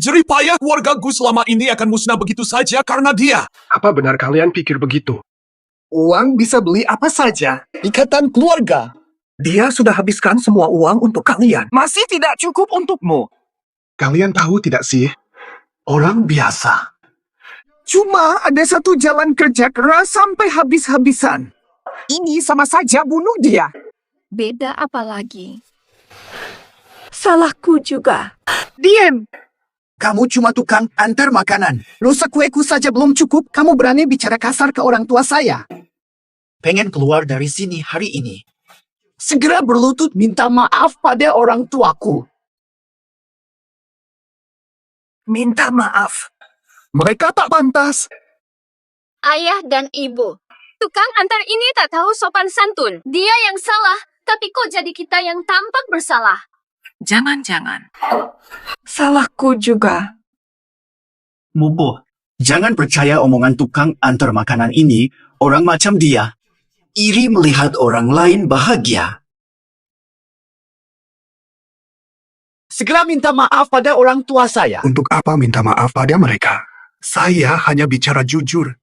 Jerih payah keluargaku selama ini akan musnah begitu saja karena dia. Apa benar kalian pikir begitu? Uang bisa beli apa saja. Ikatan keluarga. Dia sudah habiskan semua uang untuk kalian. Masih tidak cukup untukmu. Kalian tahu tidak sih? Orang biasa. Cuma ada satu jalan kerja keras sampai habis-habisan. Ini sama saja bunuh dia. Beda apa lagi? Salahku juga. Diam! Kamu cuma tukang antar makanan. Rusak kueku saja belum cukup, kamu berani bicara kasar ke orang tua saya. Pengen keluar dari sini hari ini. Segera berlutut minta maaf pada orang tuaku. Minta maaf. Mereka tak pantas. Ayah dan ibu, tukang antar ini tak tahu sopan santun. Dia yang salah, tapi kok jadi kita yang tampak bersalah? Jangan-jangan. Salahku juga. Mubo, jangan percaya omongan tukang antar makanan ini. Orang macam dia iri melihat orang lain bahagia. Segera minta maaf pada orang tua saya. Untuk apa minta maaf pada mereka? Saya hanya bicara jujur.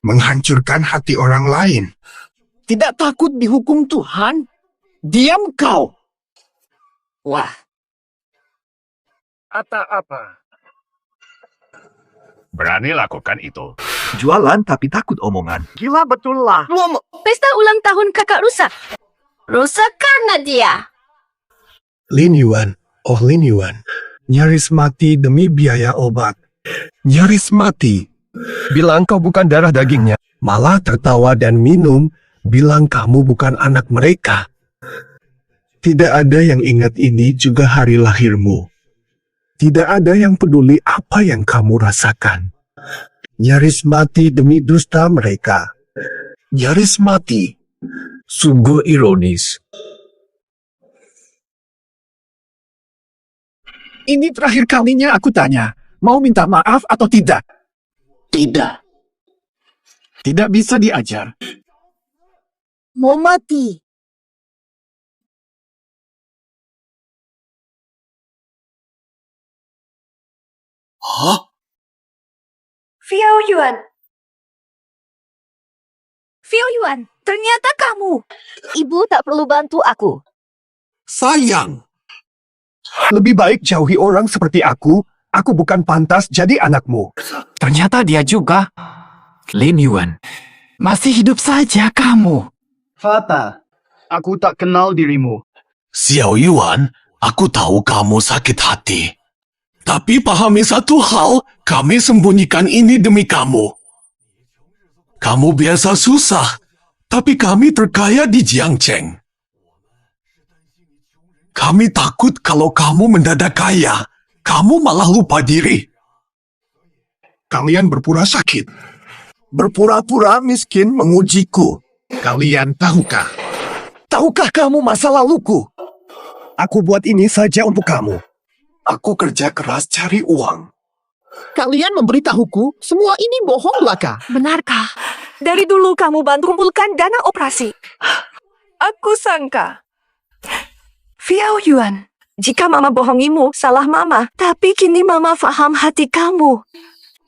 Menghancurkan hati orang lain. Tidak takut dihukum Tuhan? Diam kau. Wah. Apa-apa. Berani lakukan itu. Jualan tapi takut omongan. Gila betul lah. Pesta ulang tahun kakak rusak. Rusak karena dia. Lin Yuan, Lin Yuan, nyaris mati demi biaya obat. Nyaris mati. Bilang kau bukan darah dagingnya. Malah tertawa dan minum, bilang kamu bukan anak mereka. Tidak ada yang ingat ini juga hari lahirmu. Tidak ada yang peduli apa yang kamu rasakan. Nyaris mati demi dusta mereka. Nyaris mati. Sungguh ironis. Ini terakhir kalinya aku tanya. Mau minta maaf atau tidak? Tidak. Tidak bisa diajar. Mau mati. Hah? Fiao Yuan. Fiao Yuan, ternyata kamu. Ibu tak perlu bantu aku. Sayang. Lebih baik jauhi orang seperti aku. Aku bukan pantas jadi anakmu. Ternyata dia juga. Lin Yuan, masih hidup saja kamu. Fata, aku tak kenal dirimu. Xiao Yuan, aku tahu kamu sakit hati. Tapi pahami satu hal, kami sembunyikan ini demi kamu. Kamu biasa susah, tapi kami terkaya di Jiangcheng. Kami takut kalau kamu mendadak kaya, kamu malah lupa diri. Kalian berpura sakit. Berpura-pura miskin mengujiku. Kalian tahukah? Tahukah kamu masa laluku? Aku buat ini saja untuk kamu. Aku kerja keras cari uang. Kalian memberitahuku, semua ini bohong belaka. Benarkah? Dari dulu kamu bantu kumpulkan dana operasi. Aku sangka. Fiao Yuan, jika mama bohongimu, salah mama. Tapi kini mama faham hati kamu.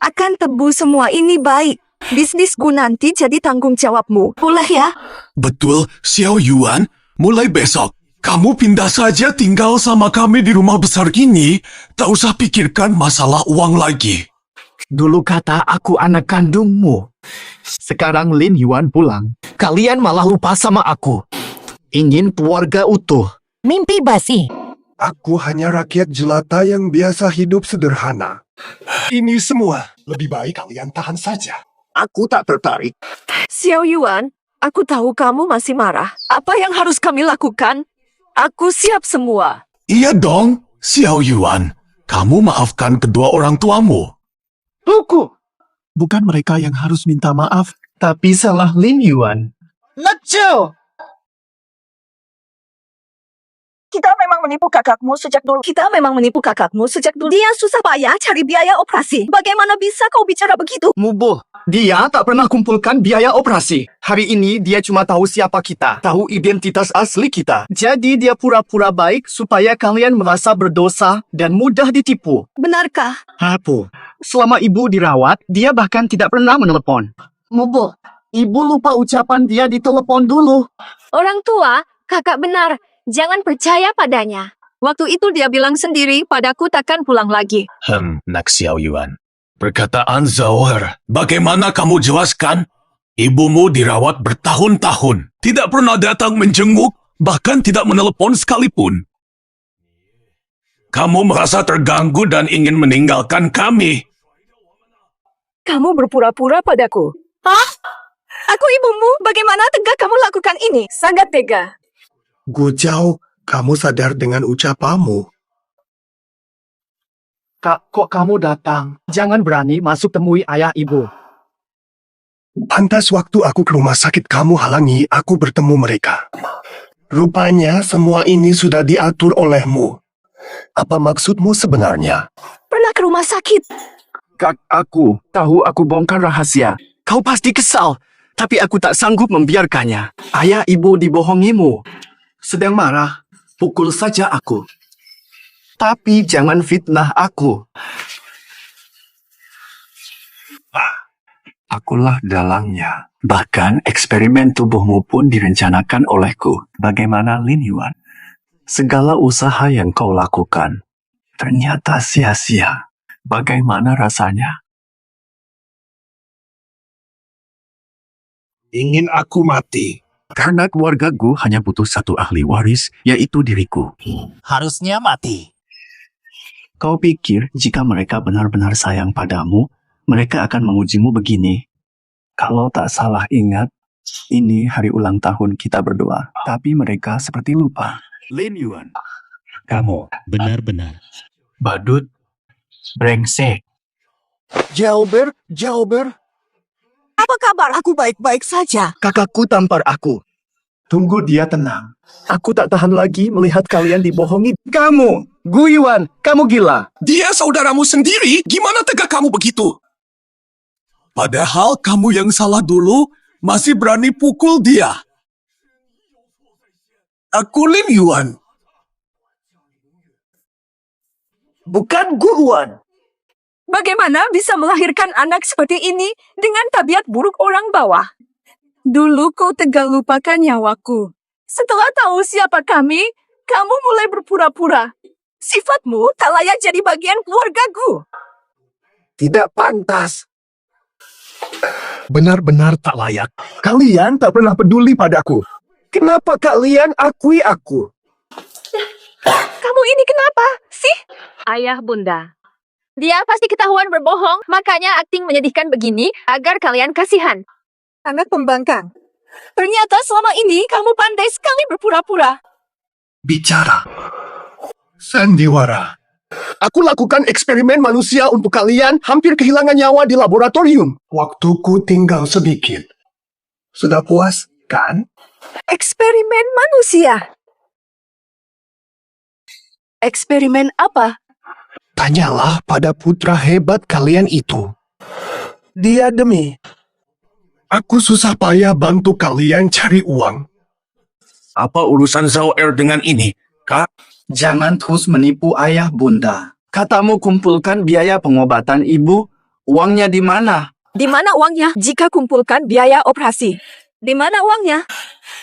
Akan tebus semua ini baik. Bisnisku nanti jadi tanggung jawabmu. Boleh ya? Betul, Xiao Yuan, mulai besok. Kamu pindah saja tinggal sama kami di rumah besar ini. Tak usah pikirkan masalah uang lagi. Dulu kata aku anak kandungmu. Sekarang Lin Yuan pulang. Kalian malah lupa sama aku. Ingin keluarga utuh. Mimpi basi. Aku hanya rakyat jelata yang biasa hidup sederhana. Ini semua. Lebih baik kalian tahan saja. Aku tak tertarik. Xiao Yuan, aku tahu kamu masih marah. Apa yang harus kami lakukan? Aku siap semua. Iya dong, Xiao Yuan. Kamu maafkan kedua orang tuamu. Tunggu. Bukan mereka yang harus minta maaf, tapi salah Lin Yuan. Nacho! Kita memang menipu kakakmu sejak dulu. Dia susah payah cari biaya operasi. Bagaimana bisa kau bicara begitu? Mubo, dia tak pernah kumpulkan biaya operasi. Hari ini dia cuma tahu siapa kita, tahu identitas asli kita. Jadi dia pura-pura baik supaya kalian merasa berdosa dan mudah ditipu. Benarkah? Hapu, selama ibu dirawat, dia bahkan tidak pernah menelepon. Mubo, ibu lupa ucapan dia di telepon dulu. Orang tua, kakak benar. Jangan percaya padanya. Waktu itu dia bilang sendiri padaku takkan pulang lagi. Nak Xiao Yuan. Perkataan Zauer, bagaimana kamu jelaskan? Ibumu dirawat bertahun-tahun. Tidak pernah datang menjenguk, bahkan tidak menelepon sekalipun. Kamu merasa terganggu dan ingin meninggalkan kami. Kamu berpura-pura padaku. Hah? Aku ibumu. Bagaimana tega kamu lakukan ini? Sangat tega. Gu Zhao, kamu sadar dengan ucapanmu. Kak, kok kamu datang? Jangan berani masuk temui ayah ibu. Pantas waktu aku ke rumah sakit kamu halangi aku bertemu mereka. Rupanya semua ini sudah diatur olehmu. Apa maksudmu sebenarnya? Pernah ke rumah sakit? Kak, aku tahu aku bongkar rahasia. Kau pasti kesal, tapi aku tak sanggup membiarkannya. Ayah ibu dibohongimu. Sedang marah, pukul saja aku. Tapi jangan fitnah aku. Akulah dalangnya. Bahkan eksperimen tubuhmu pun direncanakan olehku. Bagaimana Lin Yuan? Segala usaha yang kau lakukan ternyata sia-sia. Bagaimana rasanya? Ingin aku mati. Karena keluargaku hanya butuh satu ahli waris, yaitu diriku. Harusnya mati. Kau pikir jika mereka benar-benar sayang padamu, mereka akan mengujimu begini? Kalau tak salah ingat, ini hari ulang tahun kita berdua. Tapi mereka seperti lupa. Lin Yuan, Kamu benar-benar badut, brengsek. Jalber. Apa kabar? Aku baik-baik saja. Kakakku tampar aku. Tunggu dia tenang. Aku tak tahan lagi melihat kalian dibohongi. Kamu, Gu Yuan, kamu gila. Dia saudaramu sendiri, gimana tega kamu begitu? Padahal kamu yang salah dulu, masih berani pukul dia. Aku Lin Yuan. Bukan Gu Yuan. Bagaimana bisa melahirkan anak seperti ini dengan tabiat buruk orang bawah? Dulu kau tega lupakan nyawaku. Setelah tahu siapa kami, kamu mulai berpura-pura. Sifatmu tak layak jadi bagian keluargaku. Tidak pantas. Benar-benar tak layak. Kalian tak pernah peduli padaku. Kenapa kalian akui aku? Kamu ini kenapa sih? Ayah bunda. Dia pasti ketahuan berbohong, makanya akting menyedihkan begini agar kalian kasihan. Anak pembangkang. Ternyata selama ini kamu pandai sekali berpura-pura. Bicara. Sandiwara. Aku lakukan eksperimen manusia untuk kalian hampir kehilangan nyawa di laboratorium. Waktuku tinggal sedikit. Sudah puas, kan? Eksperimen manusia. Eksperimen apa? Tanyalah pada putra hebat kalian itu. Dia demi. Aku susah payah bantu kalian cari uang. Apa urusan Zhao Er dengan ini, Kak? Jangan terus menipu ayah bunda. Katamu kumpulkan biaya pengobatan ibu, uangnya di mana? Di mana uangnya jika kumpulkan biaya operasi? Di mana uangnya?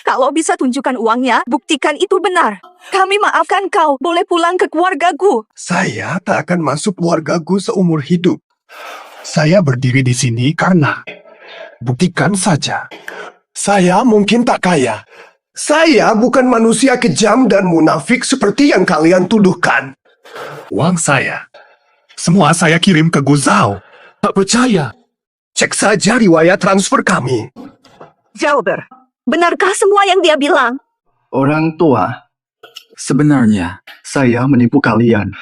Kalau bisa tunjukkan uangnya, buktikan itu benar. Kami maafkan kau, boleh pulang ke keluargaku. Saya tak akan masuk keluargaku seumur hidup. Saya berdiri di sini karena... Buktikan saja. Saya mungkin tak kaya. Saya bukan manusia kejam dan munafik seperti yang kalian tuduhkan. Uang saya. Semua saya kirim ke Gu Zhao. Tak percaya? Cek saja riwayat transfer kami. Jalber, benarkah semua yang dia bilang? Orang tua, sebenarnya saya menipu kalian.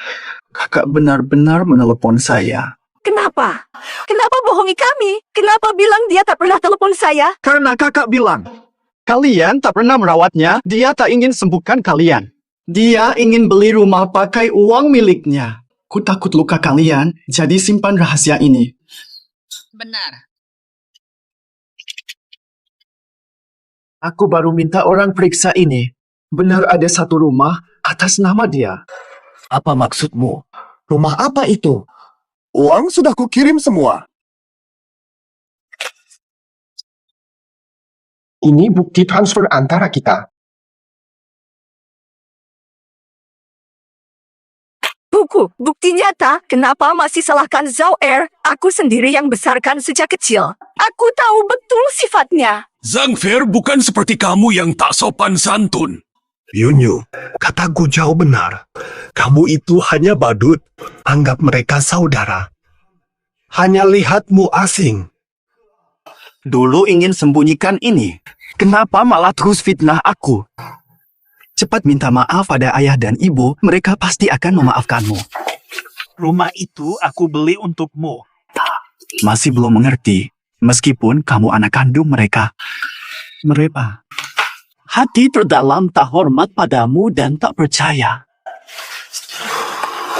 Kakak benar-benar menelepon saya. Kenapa? Kenapa bohongi kami? Kenapa bilang dia tak pernah telepon saya? Karena kakak bilang, kalian tak pernah merawatnya, dia tak ingin sembuhkan kalian. Dia ingin beli rumah pakai uang miliknya. Ku takut luka kalian, jadi simpan rahasia ini. Benar. Aku baru minta orang periksa ini. Benar ada satu rumah atas nama dia. Apa maksudmu? Rumah apa itu? Uang sudah kukirim semua. Ini bukti transfer antara kita. Bukti nyata. Kenapa masih salahkan Zhao Er? Aku sendiri yang besarkan sejak kecil. Aku tahu betul sifatnya. Zhang Fer bukan seperti kamu yang tak sopan santun. Yunyu, kataku jauh benar. Kamu itu hanya badut. Anggap mereka saudara. Hanya lihatmu asing. Dulu ingin sembunyikan ini. Kenapa malah terus fitnah aku? Cepat minta maaf pada ayah dan ibu, mereka pasti akan memaafkanmu. Rumah itu aku beli untukmu. Masih belum mengerti, meskipun kamu anak kandung mereka. Mereka. Hati terdalam tak hormat padamu dan tak percaya.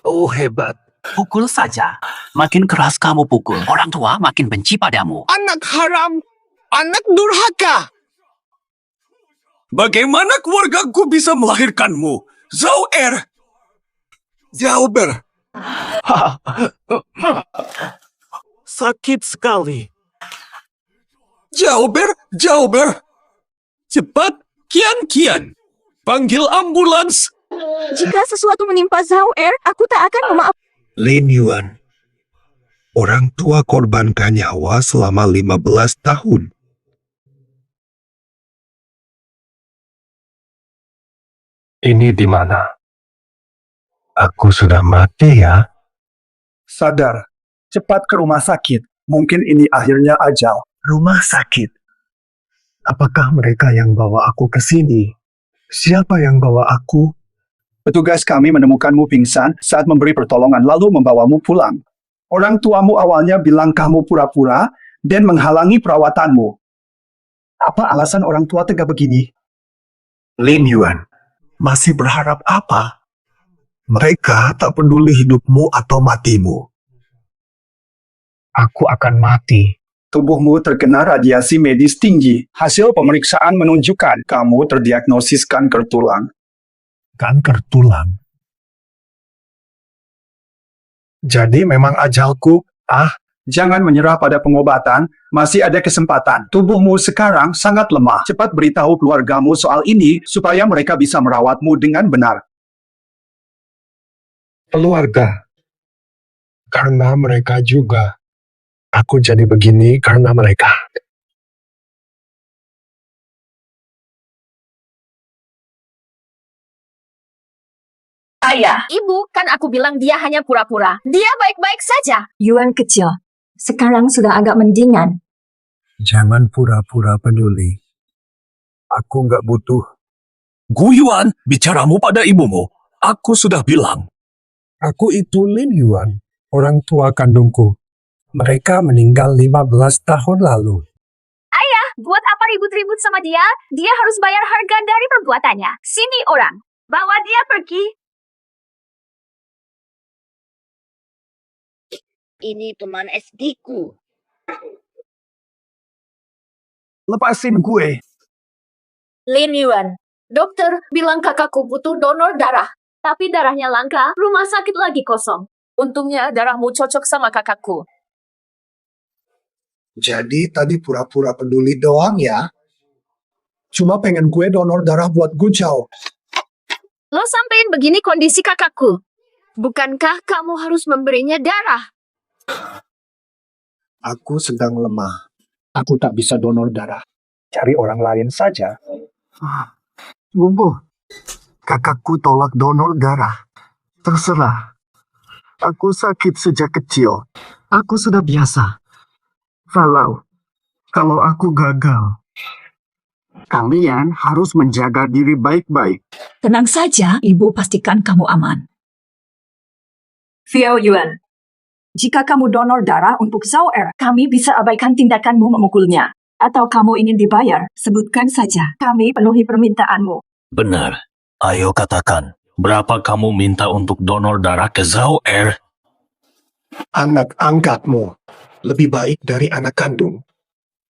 Oh hebat. Pukul saja. Makin keras kamu pukul, orang tua makin benci padamu. Anak haram! Anak durhaka! Bagaimana keluargaku bisa melahirkanmu? Zau'er! Jauber! Sakit sekali. Jauber! Cepat, Kian. Panggil ambulans. Jika sesuatu menimpa Zau'er, aku tak akan memaafkan. Lin Yuan. Orang tua korbankan nyawa selama 15 tahun. Ini di mana? Aku sudah mati ya? Sadar. Cepat ke rumah sakit. Mungkin ini akhirnya ajal. Rumah sakit. Apakah mereka yang bawa aku ke sini? Siapa yang bawa aku? Petugas kami menemukanmu pingsan saat memberi pertolongan lalu membawamu pulang. Orang tuamu awalnya bilang kamu pura-pura dan menghalangi perawatanmu. Apa alasan orang tua tega begini? Lin Yuan, masih berharap apa? Mereka tak peduli hidupmu atau matimu. Aku akan mati. Tubuhmu terkena radiasi medis tinggi. Hasil pemeriksaan menunjukkan kamu terdiagnosis kanker tulang. Kanker tulang? Jadi memang ajalku? Jangan menyerah pada pengobatan. Masih ada kesempatan. Tubuhmu sekarang sangat lemah. Cepat beritahu keluargamu soal ini supaya mereka bisa merawatmu dengan benar. Keluarga. Karena mereka juga. Aku jadi begini karena mereka. Ayah, ibu, kan aku bilang dia hanya pura-pura. Dia baik-baik saja. Yuan kecil, sekarang sudah agak mendingan. Jangan pura-pura peduli. Aku nggak butuh. Guyuan, bicaramu pada ibumu. Aku sudah bilang. Aku itu Lin Yuan, orang tua kandungku. Mereka meninggal 15 tahun lalu. Ayah, buat apa ribut-ribut sama dia? Dia harus bayar harga dari perbuatannya. Sini orang, bawa dia pergi. Ini teman SD-ku. Lepasin gue. Lin Yuan, dokter bilang kakakku butuh donor darah. Tapi darahnya langka, rumah sakit lagi kosong. Untungnya darahmu cocok sama kakakku. Jadi tadi pura-pura peduli doang ya? Cuma pengen gue donor darah buat Gujau. Lo sampein begini kondisi kakakku. Bukankah kamu harus memberinya darah? Aku sedang lemah. Aku tak bisa donor darah. Cari orang lain saja. Bumbu, kakakku tolak donor darah. Terserah. Aku sakit sejak kecil. Aku sudah biasa. Kalau aku gagal, kalian harus menjaga diri baik-baik. Tenang saja, ibu pastikan kamu aman. Xiao Yuan, jika kamu donor darah untuk Zau'er, kami bisa abaikan tindakanmu memukulnya. Atau kamu ingin dibayar, sebutkan saja. Kami penuhi permintaanmu. Benar. Ayo katakan, berapa kamu minta untuk donor darah ke Zau'er? Anak angkatmu lebih baik dari anak kandung.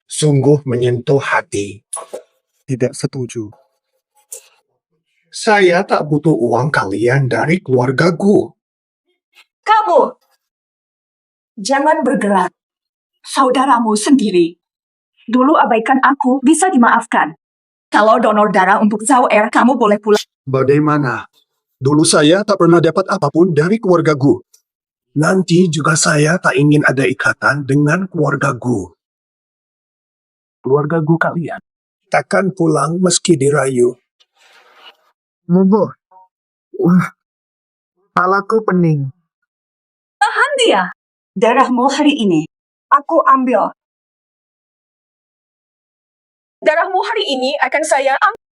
Sungguh menyentuh hati. Tidak setuju. Saya tak butuh uang kalian dari keluargaku. Kamu! Jangan bergerak. Saudaramu sendiri. Dulu abaikan aku bisa dimaafkan. Kalau donor darah untuk Zau'er, kamu boleh pulang. Bagaimana? Dulu saya tak pernah dapat apapun dari keluargaku. Nanti juga saya tak ingin ada ikatan dengan keluargaku. Keluargaku kalian. Takkan pulang meski dirayu. Bobo. Kepalaku pening. Tahan dia. Darahmu hari ini. Aku ambil. Darahmu hari ini akan saya ambil.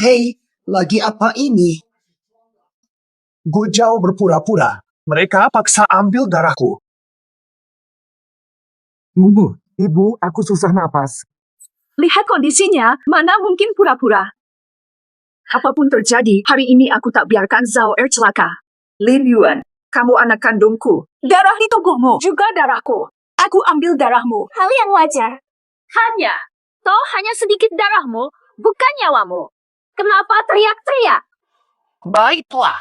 Hei, lagi apa ini? Gujau berpura-pura. Mereka paksa ambil darahku. Bobo, ibu, aku susah napas. Lihat kondisinya, mana mungkin pura-pura. Apapun terjadi, hari ini aku tak biarkan Zhao Er celaka. Lin Yuan, kamu anak kandungku. Darah di tubuhmu, juga darahku. Aku ambil darahmu. Hal yang wajar. Hanya, toh hanya sedikit darahmu, bukan nyawamu. Kenapa teriak-teriak? Baiklah.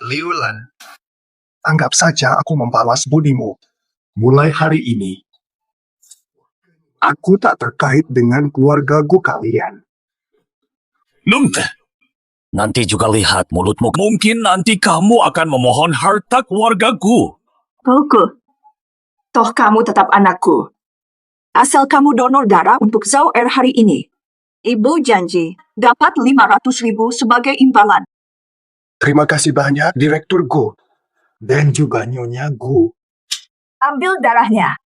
Liulan, anggap saja aku membalas budimu. Mulai hari ini, aku tak terkait dengan keluargaku kalian. Nanti juga lihat mulutmu. Mungkin nanti kamu akan memohon harta keluargaku. Toku. Toh kamu tetap anakku. Asal kamu donor darah untuk Zhao Er hari ini. Ibu janji dapat 500.000 sebagai imbalan. Terima kasih banyak, Direktur Gu. Dan juga Nyonya Gu. Ambil darahnya.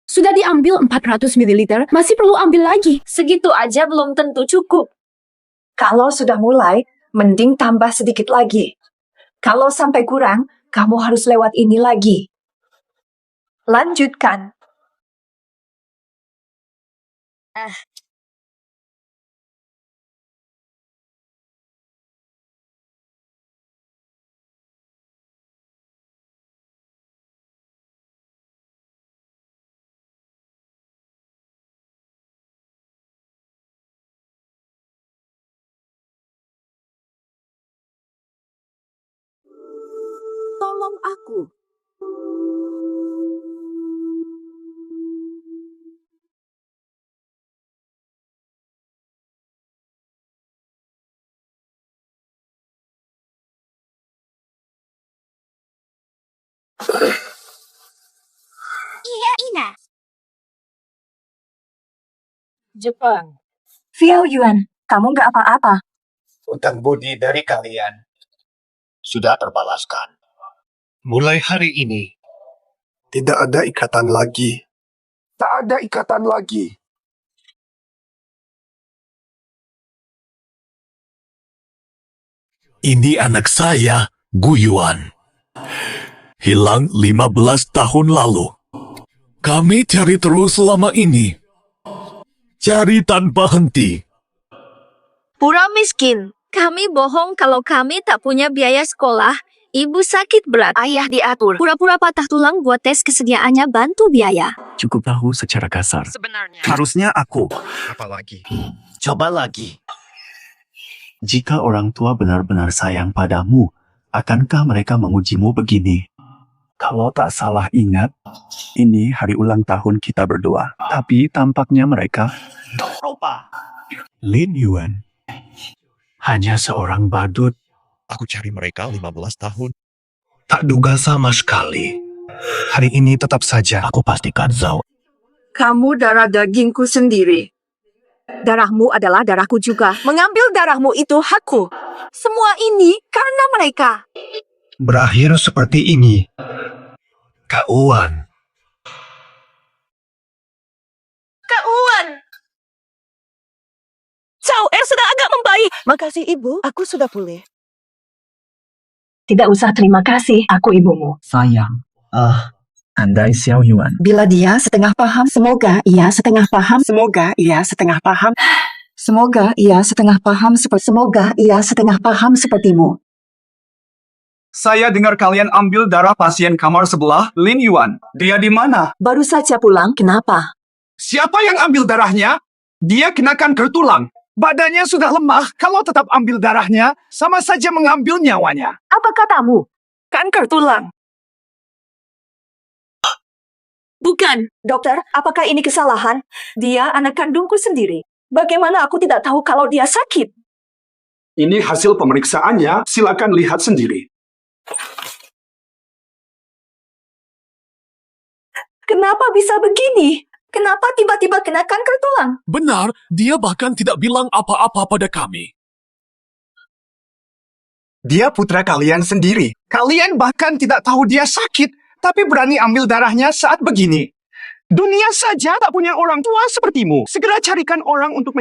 Sudah diambil 400 ml, masih perlu ambil lagi. Segitu aja belum tentu cukup. Kalau sudah mulai, mending tambah sedikit lagi. Kalau sampai kurang, kamu harus lewat ini lagi. Lanjutkan. Tolong aku. Iya, Ina. Jepang. Xiao Yuan, kamu nggak apa-apa. Utang budi dari kalian Sudah terbalaskan. mulai hari ini. Tidak ada ikatan lagi. Tak ada ikatan lagi. Ini anak saya, Guyuan. Hilang 15 tahun lalu. Kami cari terus selama ini. Cari tanpa henti. Pura miskin. Kami bohong kalau kami tak punya biaya sekolah. Ibu sakit berat. Ayah diatur. Pura-pura patah tulang buat tes kesediaannya bantu biaya. Cukup tahu secara kasar. Sebenarnya. Harusnya aku. Apalagi. Coba lagi. Jika orang tua benar-benar sayang padamu, akankah mereka mengujimu begini? Kalau tak salah ingat, ini hari ulang tahun kita berdua. Tapi tampaknya mereka, Lin Yuan, hanya seorang badut. Aku cari mereka 15 tahun. Tak duga sama sekali. Hari ini tetap saja. Aku pastikan Zhao. Kamu darah dagingku sendiri. Darahmu adalah darahku juga. Mengambil darahmu itu hakku. Semua ini karena mereka. Berakhir seperti ini. Kak Uwan. Kak Uwan! Zhao Er sudah agak membaik. Makasih ibu, aku sudah pulih. Tidak usah terima kasih, aku ibumu. Sayang. Andai Xiao Yuan. Bila dia setengah paham, semoga ia setengah paham. Semoga ia setengah paham. Semoga ia setengah paham sepertimu. Saya dengar kalian ambil darah pasien kamar sebelah, Lin Yuan. Dia di mana? Baru saja pulang, kenapa? Siapa yang ambil darahnya? Dia kenakan kertulang. Badannya sudah lemah, kalau tetap ambil darahnya, sama saja mengambil nyawanya. Apa katamu? Kanker tulang. Bukan. Dokter, apakah ini kesalahan? Dia anak kandungku sendiri. Bagaimana aku tidak tahu kalau dia sakit? Ini hasil pemeriksaannya, silakan lihat sendiri. Kenapa bisa begini? Kenapa tiba-tiba kena kanker tulang? Benar, dia bahkan tidak bilang apa-apa pada kami. Dia putra kalian sendiri. Kalian bahkan tidak tahu dia sakit, tapi berani ambil darahnya saat begini. Dunia saja tak punya orang tua sepertimu. Segera carikan orang untuk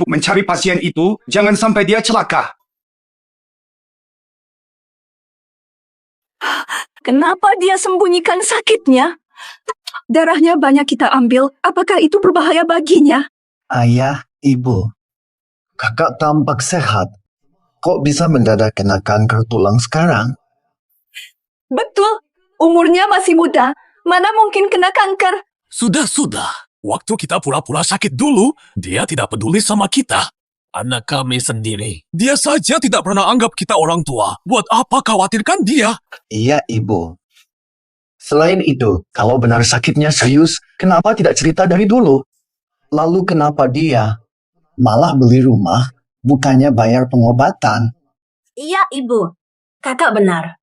mencari pasien itu. Jangan sampai dia celaka. Kenapa dia sembunyikan sakitnya? Darahnya banyak kita ambil. Apakah itu berbahaya baginya? Ayah, ibu, kakak tampak sehat. Kok bisa mendadak kena kanker tulang sekarang? Betul. Umurnya masih muda. Mana mungkin kena kanker? Sudah. Waktu kita pura-pura sakit dulu, dia tidak peduli sama kita. Anak kami sendiri. Dia saja tidak pernah anggap kita orang tua. Buat apa khawatirkan dia? Iya, ibu. Selain itu, kalau benar sakitnya serius, kenapa tidak cerita dari dulu? Lalu kenapa dia malah beli rumah, bukannya bayar pengobatan? Iya, Ibu. Kakak benar.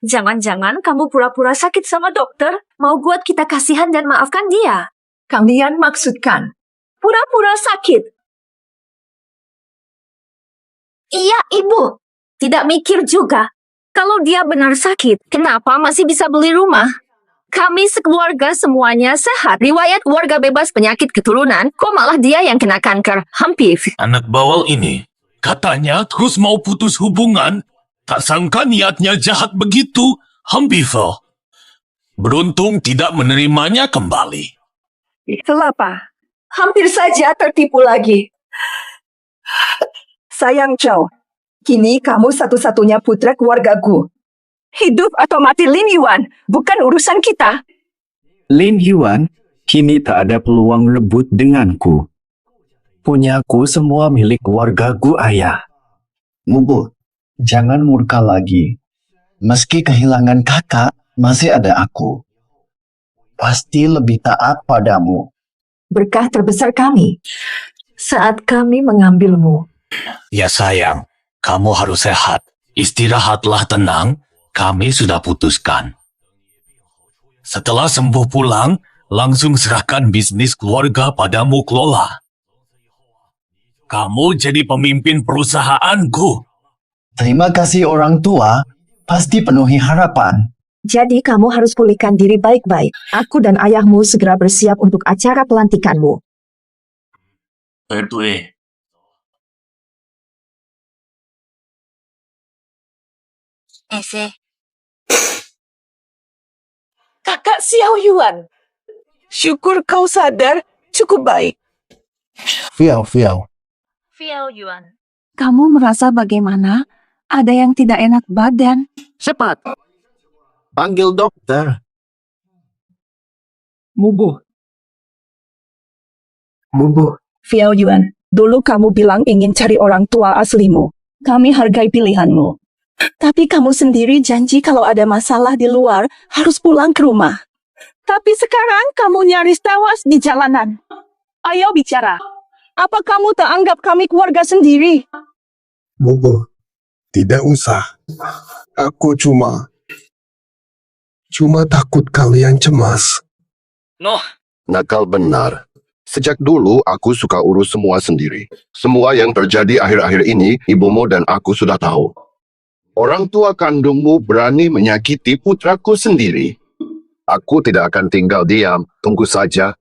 Jangan-jangan kamu pura-pura sakit sama dokter, mau buat kita kasihan dan maafkan dia. Kalian maksudkan pura-pura sakit? Iya, Ibu. Tidak mikir juga. Kalau dia benar sakit, kenapa masih bisa beli rumah? Kami sekeluarga semuanya sehat. Riwayat keluarga bebas penyakit keturunan, kok malah dia yang kena kanker? Hampir. Anak bawal ini, katanya terus mau putus hubungan. Tak sangka niatnya jahat begitu. Hambivel. Beruntung tidak menerimanya kembali. Kenapa? Hampir saja tertipu lagi. Sayang Chow, kini kamu satu-satunya putra keluargaku. Hidup atau mati Lin Yuan, bukan urusan kita. Lin Yuan, kini tak ada peluang rebut denganku. Punyaku semua milik keluargaku, ayah. Mubu, jangan murka lagi. Meski kehilangan kakak, masih ada aku. Pasti lebih taat padamu. Berkah terbesar kami saat kami mengambilmu. Ya sayang, kamu harus sehat. Istirahatlah tenang, kami sudah putuskan. Setelah sembuh pulang, langsung serahkan bisnis keluarga padamu kelola. Kamu jadi pemimpin perusahaanku. Terima kasih orang tua, pasti penuhi harapan. Jadi kamu harus pulihkan diri baik-baik. Aku dan ayahmu segera bersiap untuk acara pelantikanmu. Berdua. Kakak Xiao Yuan, syukur kau sadar, cukup baik. Fiao. Fiao Yuan. Kamu merasa bagaimana? Ada yang tidak enak badan? Cepat. Panggil dokter. Mubu. Fiao Yuan, dulu kamu bilang ingin cari orang tua aslimu. Kami hargai pilihanmu. Tapi kamu sendiri janji kalau ada masalah di luar, harus pulang ke rumah. Tapi sekarang kamu nyaris tewas di jalanan. Ayo bicara. Apa kamu tak anggap kami keluarga sendiri? Mubu, tidak usah. Aku cuma takut kalian cemas. Nakal benar. Sejak dulu aku suka urus semua sendiri. Semua yang terjadi akhir-akhir ini, ibumu dan aku sudah tahu. Orang tua kandungmu berani menyakiti putraku sendiri. Aku tidak akan tinggal diam, tunggu saja.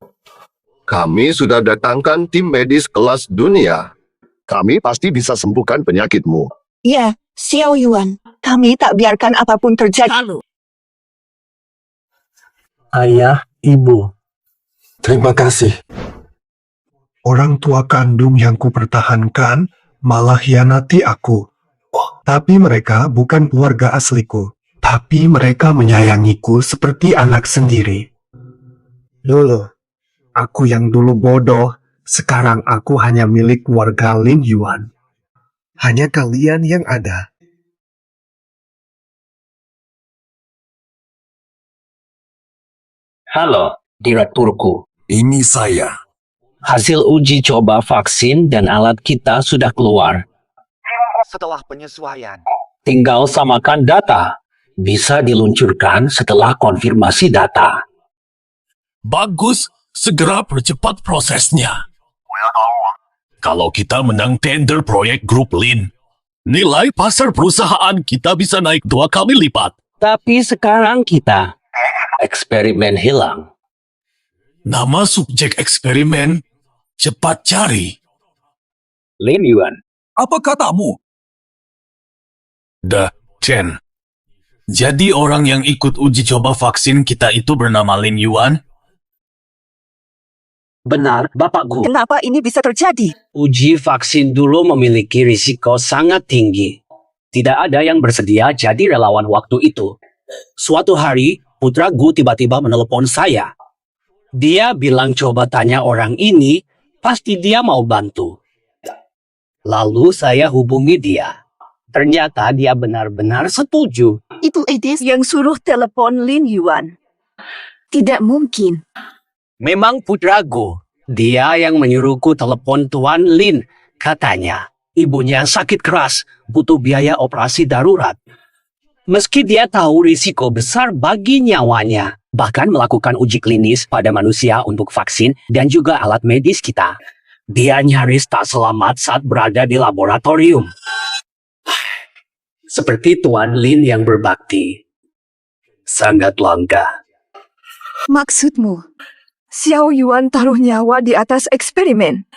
Kami sudah datangkan tim medis kelas dunia. Kami pasti bisa sembuhkan penyakitmu. Ya, Xiao Yuan. Kami tak biarkan apapun terjadi. Ayah, ibu. Terima kasih. Orang tua kandung yang kupertahankan malah hianati aku. Tapi mereka bukan keluarga asliku. Tapi mereka menyayangiku seperti anak sendiri. Dulu, Aku yang dulu bodoh, sekarang aku hanya milik keluarga Lin Yuan. Hanya kalian yang ada. Halo, direkturku. Ini saya. Hasil uji coba vaksin dan alat kita sudah keluar. Setelah penyesuaian, Tinggal samakan data. Bisa diluncurkan setelah konfirmasi data. Bagus, segera percepat prosesnya. Kalau kita menang tender proyek grup Lin, nilai pasar perusahaan kita bisa naik 2 kali lipat. Tapi sekarang kita eksperimen hilang. Nama subjek eksperimen, cepat cari. Lin Yuan. Apa katamu? Chen. Jadi orang yang ikut uji coba vaksin kita itu bernama Lin Yuan? Benar, Bapakku. Kenapa ini bisa terjadi? Uji vaksin dulu memiliki risiko sangat tinggi. Tidak ada yang bersedia jadi relawan waktu itu. Suatu hari, putra Gu tiba-tiba menelepon saya. Dia bilang coba tanya orang ini, pasti dia mau bantu. Lalu saya hubungi dia. Ternyata dia benar-benar setuju. Itu Edis yang suruh telepon Lin Yuan. Tidak mungkin. Memang putra Gu. Dia yang menyuruhku telepon Tuan Lin. Katanya, ibunya sakit keras, butuh biaya operasi darurat. Meski dia tahu risiko besar bagi nyawanya, bahkan melakukan uji klinis pada manusia untuk vaksin dan juga alat medis kita. Dia nyaris tak selamat saat berada di laboratorium. Seperti Tuan Lin yang berbakti. Sangat langka. Maksudmu, Xiao Yuan taruh nyawa di atas eksperimen?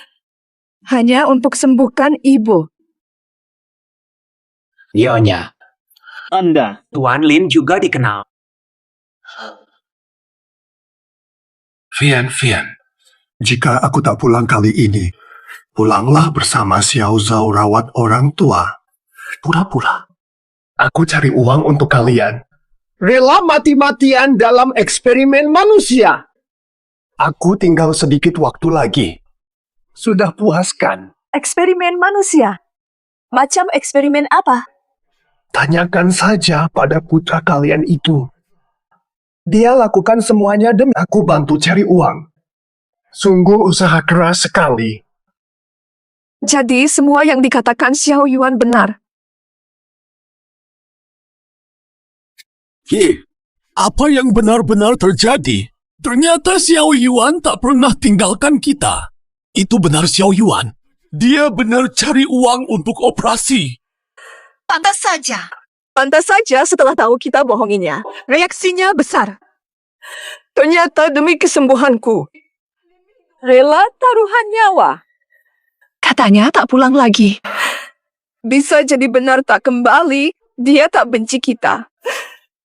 Hanya untuk sembuhkan ibu? Nyonya. Anda. Tuan Lin juga dikenal. Vian, jika aku tak pulang kali ini, pulanglah bersama Xiao Zhao rawat orang tua. Pura-pura. Aku cari uang untuk kalian. Rela mati-matian dalam eksperimen manusia. Aku tinggal sedikit waktu lagi. Sudah puaskan? Eksperimen manusia? Macam eksperimen apa? Tanyakan saja pada putra kalian itu. Dia lakukan semuanya demi aku bantu cari uang. Sungguh usaha keras sekali. Jadi semua yang dikatakan Xiao Yuan benar. Apa yang benar-benar terjadi? Ternyata Xiao Yuan tak pernah tinggalkan kita. Itu benar Xiao Yuan. Dia benar cari uang untuk operasi. Pantas saja. Pantas saja setelah tahu kita bohonginya. Reaksinya besar. Ternyata demi kesembuhanku. Rela taruhan nyawa. Katanya tak pulang lagi. Bisa jadi benar tak kembali. Dia tak benci kita.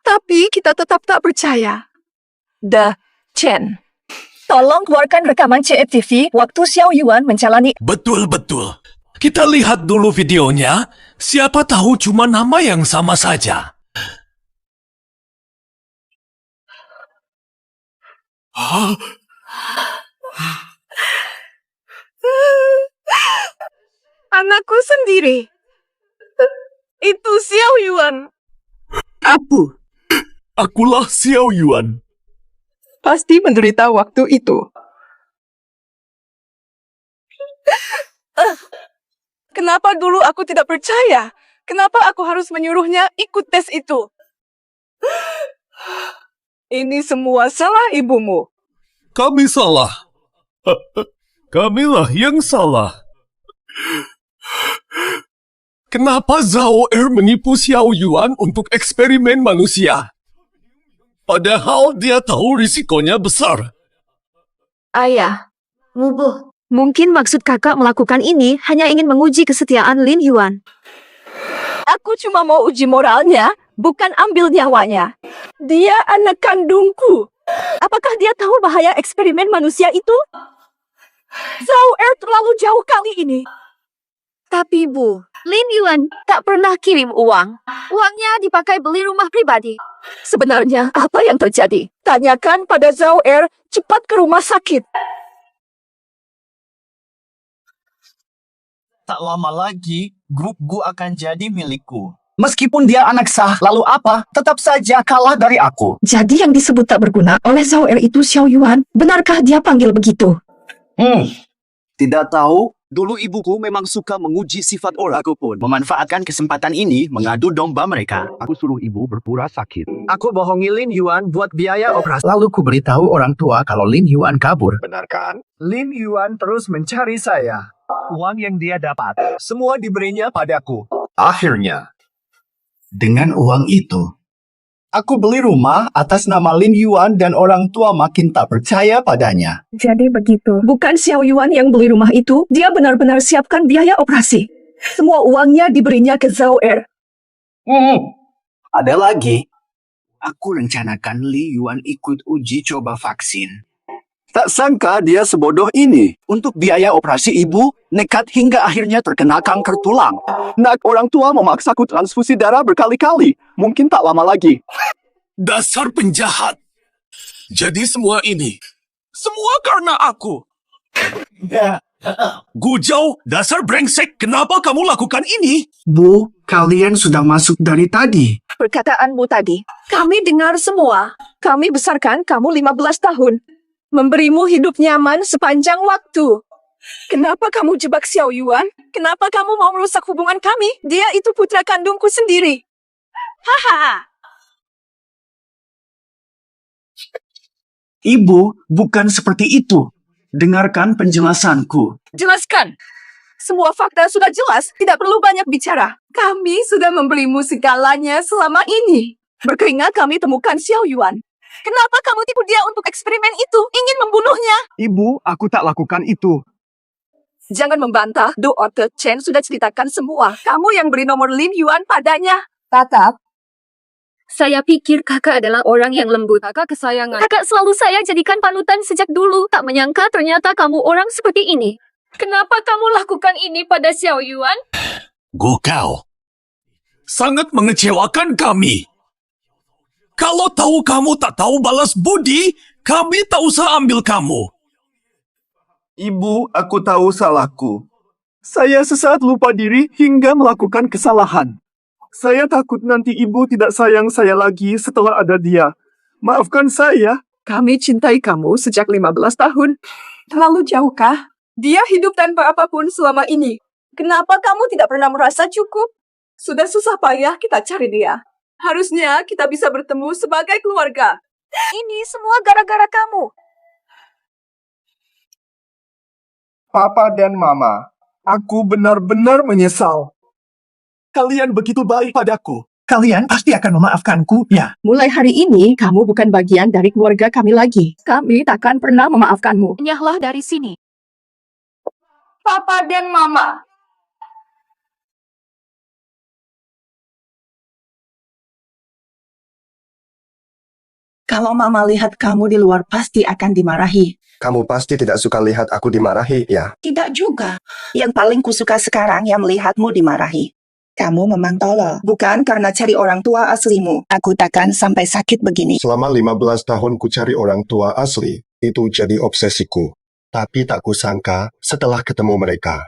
Tapi kita tetap tak percaya. Chen. Tolong keluarkan rekaman CCTV waktu Xiao Yuan menjalani... Betul. Kita lihat dulu videonya. Siapa tahu cuma nama yang sama saja. Anakku sendiri. Itu Xiao Yuan. Akulah Xiao Yuan. Pasti menderita waktu itu. Kenapa dulu aku tidak percaya? Kenapa aku harus menyuruhnya ikut tes itu? Ini semua salah ibumu. Kami salah. Kamilah yang salah. Kenapa Zhao Er menipu Xiao Yuan untuk eksperimen manusia? Padahal dia tahu risikonya besar. Ayah, mungkin maksud kakak melakukan ini hanya ingin menguji kesetiaan Lin Yuan. Aku cuma mau uji moralnya, bukan ambil nyawanya. Dia anak kandungku. Apakah dia tahu bahaya eksperimen manusia itu? Zhao Er terlalu jauh kali ini. Tapi Bu, Lin Yuan tak pernah kirim uang. Uangnya dipakai beli rumah pribadi. Sebenarnya apa yang terjadi? Tanyakan pada Zhao Er, cepat ke rumah sakit. Tak lama lagi, grup Gu akan jadi milikku. Meskipun dia anak sah, lalu apa? Tetap saja kalah dari aku. Jadi yang disebut tak berguna oleh Zhao Er itu Xiao Yuan. Benarkah dia panggil begitu? Tidak tahu. Dulu ibuku memang suka menguji sifat orang. Aku pun memanfaatkan kesempatan ini mengadu domba mereka. Aku suruh ibu berpura sakit. Aku bohongi Lin Yuan buat biaya operasi. Lalu ku beritahu orang tua kalau Lin Yuan kabur. Benar kan? Lin Yuan terus mencari saya. Uang yang dia dapat, semua diberinya padaku. Akhirnya, dengan uang itu, aku beli rumah atas nama Lin Yuan dan orang tua makin tak percaya padanya. Jadi begitu. Bukan Xiao Yuan yang beli rumah itu, dia benar-benar siapkan biaya operasi. Semua uangnya diberinya ke Zhao Er. Ada lagi. Aku rencanakan Li Yuan ikut uji coba vaksin. Tak sangka dia sebodoh ini. Untuk biaya operasi ibu, nekat hingga akhirnya terkena kanker tulang. Nak, orang tua memaksaku transfusi darah berkali-kali. Mungkin tak lama lagi. Dasar penjahat. Jadi semua ini, semua karena aku. Gujau, dasar brengsek, kenapa kamu lakukan ini? Bu, kalian sudah masuk dari tadi. Perkataanmu tadi, kami dengar semua. Kami besarkan kamu 15 tahun. Memberimu hidup nyaman sepanjang waktu. Kenapa kamu jebak Xiao Yuan? Kenapa kamu mau merusak hubungan kami? Dia itu putra kandungku sendiri. Haha. Ibu, bukan seperti itu. Dengarkan penjelasanku. Jelaskan. Semua fakta sudah jelas, tidak perlu banyak bicara. Kami sudah memberimu segalanya selama ini. Berkeringat kami temukan Xiao Yuan. Kenapa kamu tipu dia untuk eksperimen itu? Ingin membunuhnya? Ibu, aku tak lakukan itu. Jangan membantah. Do Orte Chen sudah ceritakan semua. Kamu yang beri nomor Lin Yuan padanya. Tatap. Saya pikir kakak adalah orang yang lembut. Kakak kesayangan. Kakak selalu saya jadikan panutan sejak dulu. Tak menyangka ternyata kamu orang seperti ini. Kenapa kamu lakukan ini pada Xiao Yuan? Gokau. Sangat mengecewakan kami. Kalau tahu kamu tak tahu balas budi, kami tak usah ambil kamu. Ibu, aku tahu salahku. Saya sesaat lupa diri hingga melakukan kesalahan. Saya takut nanti ibu tidak sayang saya lagi setelah ada dia. Maafkan saya. Kami cintai kamu sejak 15 tahun. Terlalu jauhkah? Dia hidup tanpa apapun selama ini. Kenapa kamu tidak pernah merasa cukup? Sudah susah payah kita cari dia. Harusnya kita bisa bertemu sebagai keluarga. Ini semua gara-gara kamu. Papa dan Mama, aku benar-benar menyesal. Kalian begitu baik padaku. Kalian pasti akan memaafkanku, ya? Mulai hari ini, kamu bukan bagian dari keluarga kami lagi. Kami takkan pernah memaafkanmu. Nyahlah dari sini. Papa dan Mama. Kalau Mama lihat kamu di luar pasti akan dimarahi. Kamu pasti tidak suka lihat aku dimarahi, ya? Tidak juga. Yang paling kusuka sekarang yang melihatmu dimarahi. Kamu memang tolol. Bukan karena cari orang tua aslimu. Aku takkan sampai sakit begini. Selama 15 tahun ku cari orang tua asli, itu jadi obsesiku. Tapi tak kusangka setelah ketemu mereka.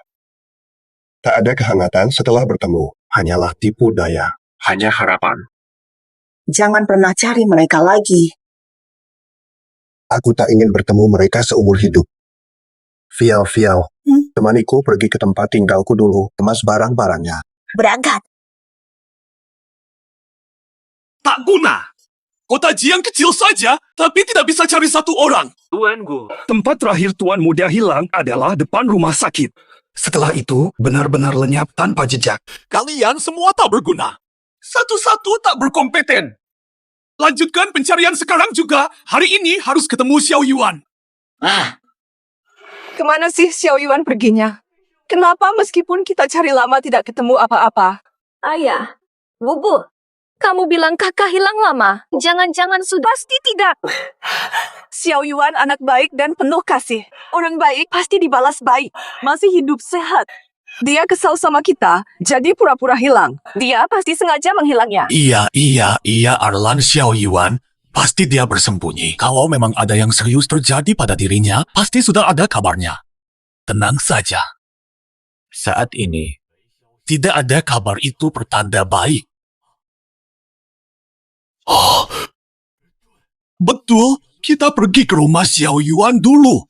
Tak ada kehangatan setelah bertemu. Hanyalah tipu daya. Hanya harapan. Jangan pernah cari mereka lagi. Aku tak ingin bertemu mereka seumur hidup. Fiao, temaniku pergi ke tempat tinggalku dulu, kemas barang-barangnya. Berangkat. Tak guna. Kota Jiang kecil saja, tapi tidak bisa cari satu orang. Tuan Gu, tempat terakhir Tuan Muda hilang adalah depan rumah sakit. Setelah itu, benar-benar lenyap tanpa jejak. Kalian semua tak berguna. Satu-satu tak berkompeten. Lanjutkan pencarian sekarang juga. Hari ini harus ketemu Xiao Yuan. Kemana sih Xiao Yuan perginya? Kenapa meskipun kita cari lama tidak ketemu apa-apa? Ayah, Bubu, kamu bilang kakak hilang lama. Jangan-jangan sudah... Pasti tidak. Xiao Yuan anak baik dan penuh kasih. Orang baik pasti dibalas baik. Masih hidup sehat. Dia kesal sama kita, jadi pura-pura hilang. Dia pasti sengaja menghilangnya. Iya, Arlan Xiao Yuan. Pasti dia bersembunyi. Kalau memang ada yang serius terjadi pada dirinya, pasti sudah ada kabarnya. Tenang saja. Saat ini, tidak ada kabar itu pertanda baik. Oh, betul, kita pergi ke rumah Xiao Yuan dulu.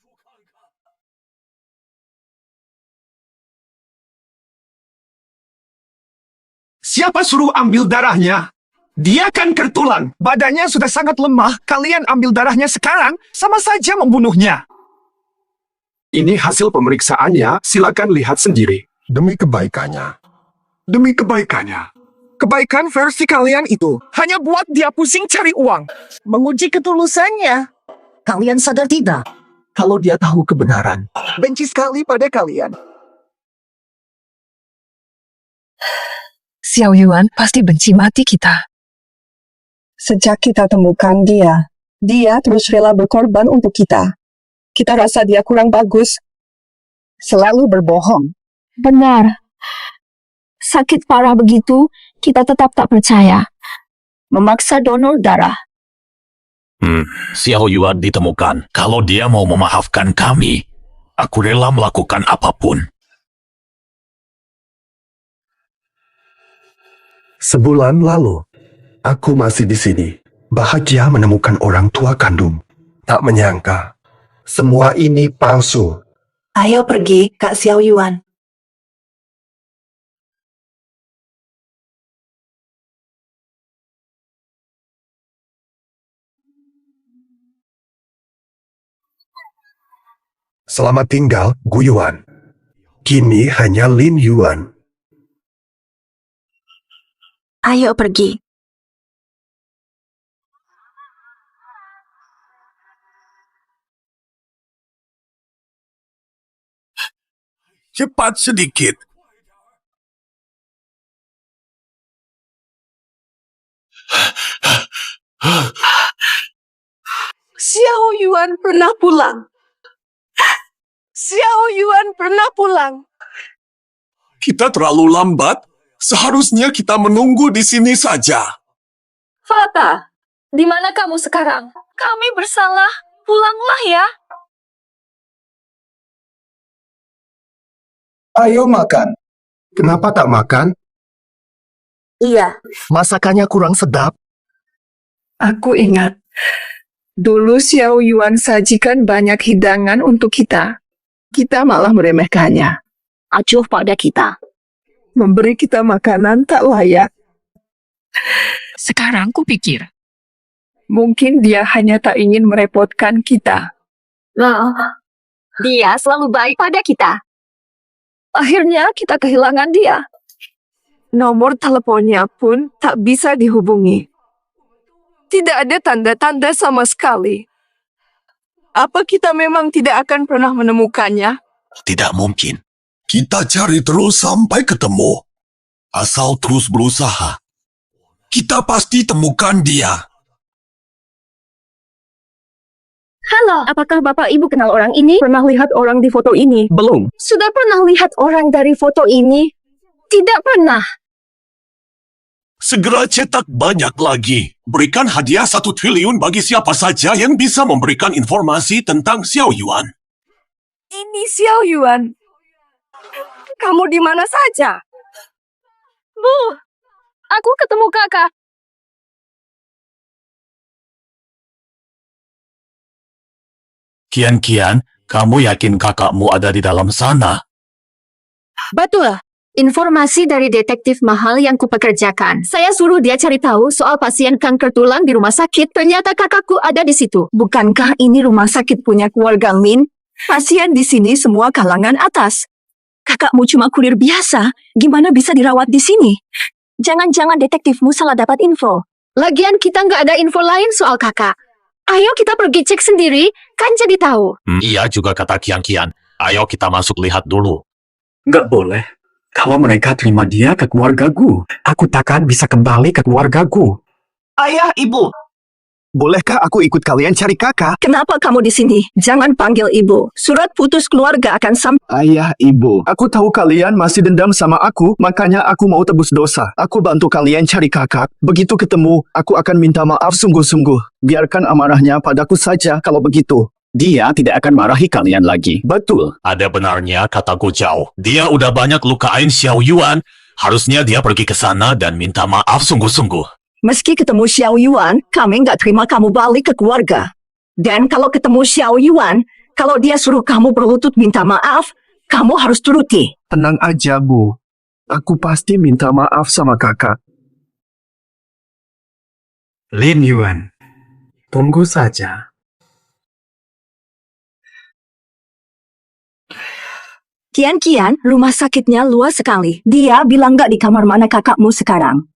Siapa suruh ambil darahnya? Dia kan kertulan. Badannya sudah sangat lemah. Kalian ambil darahnya sekarang, sama saja membunuhnya. Ini hasil pemeriksaannya. Silakan lihat sendiri. Demi kebaikannya. Demi kebaikannya. Kebaikan versi kalian itu hanya buat dia pusing cari uang. Menguji ketulusannya. Kalian sadar tidak? Kalau dia tahu kebenaran, benci sekali pada kalian. Xiao Yuan pasti benci mati kita. Sejak kita temukan dia terus rela berkorban untuk kita. Kita rasa dia kurang bagus. Selalu berbohong. Benar. Sakit parah begitu, kita tetap tak percaya. Memaksa donor darah. Xiao Yuan ditemukan. Kalau dia mau memaafkan kami, aku rela melakukan apapun. Sebulan lalu, aku masih di sini. Bahagia menemukan orang tua kandung. Tak menyangka, semua ini palsu. Ayo pergi, Kak Xiao Yuan. Selamat tinggal, Gu Yuan. Kini hanya Lin Yuan. Ayo pergi. Cepat sedikit. Xiao Yuan pernah pulang. Xiao Yuan pernah pulang. Kita terlalu lambat. Seharusnya kita menunggu di sini saja. Fata, di mana kamu sekarang? Kami bersalah. Pulanglah ya. Ayo makan. Kenapa tak makan? Iya. Masakannya kurang sedap. Aku ingat. Dulu Xiao Yuan sajikan banyak hidangan untuk kita. Kita malah meremehkannya. Acuh pada kita. Memberi kita makanan tak layak. Sekarang kupikir, Mungkin dia hanya tak ingin merepotkan kita. Dia selalu baik pada kita. Akhirnya kita kehilangan dia. Nomor teleponnya pun tak bisa dihubungi. Tidak ada tanda-tanda sama sekali. Apa kita memang tidak akan pernah menemukannya? Tidak mungkin. Kita cari terus sampai ketemu. Asal terus berusaha. Kita pasti temukan dia. Halo, apakah Bapak Ibu kenal orang ini? Pernah lihat orang di foto ini? Belum. Sudah pernah lihat orang dari foto ini? Tidak pernah. Segera cetak banyak lagi. Berikan hadiah 1 triliun bagi siapa saja yang bisa memberikan informasi tentang Xiao Yuan. Ini Xiao Yuan. Kamu di mana saja? Bu, aku ketemu kakak. Kian, kamu yakin kakakmu ada di dalam sana? Betul. Informasi dari detektif mahal yang kupekerjakan. Saya suruh dia cari tahu soal pasien kanker tulang di rumah sakit. Ternyata kakakku ada di situ. Bukankah ini rumah sakit punya keluarga Lin? Pasien di sini semua kalangan atas. Kakakmu cuma kurir biasa. Gimana bisa dirawat di sini? Jangan-jangan detektifmu salah dapat info. Lagian kita nggak ada info lain soal kakak. Ayo kita pergi cek sendiri, kan jadi tahu. Iya juga kata Kian. Ayo kita masuk lihat dulu. Nggak boleh. Kalau mereka terima dia ke keluargaku, aku takkan bisa kembali ke keluargaku. Ayah, ibu. Bolehkah aku ikut kalian cari kakak? Kenapa kamu di sini? Jangan panggil ibu. Surat putus keluarga akan sampai. Ayah, ibu. Aku tahu kalian masih dendam sama aku, makanya aku mau tebus dosa. Aku bantu kalian cari kakak. Begitu ketemu, aku akan minta maaf sungguh-sungguh. Biarkan amarahnya padaku saja kalau begitu. dia tidak akan marahi kalian lagi. Betul. Ada benarnya kata Gu Zhao. Dia udah banyak lukain Xiao Yuan. Harusnya dia pergi ke sana dan minta maaf sungguh-sungguh. Meski ketemu Xiao Yuan, kami nggak terima kamu balik ke keluarga. Dan kalau ketemu Xiao Yuan, kalau dia suruh kamu berlutut minta maaf, kamu harus turuti. Tenang aja, Bu. Aku pasti minta maaf sama kakak. Lin Yuan, tunggu saja. Kian, rumah sakitnya luas sekali. Dia bilang nggak di kamar mana kakakmu sekarang.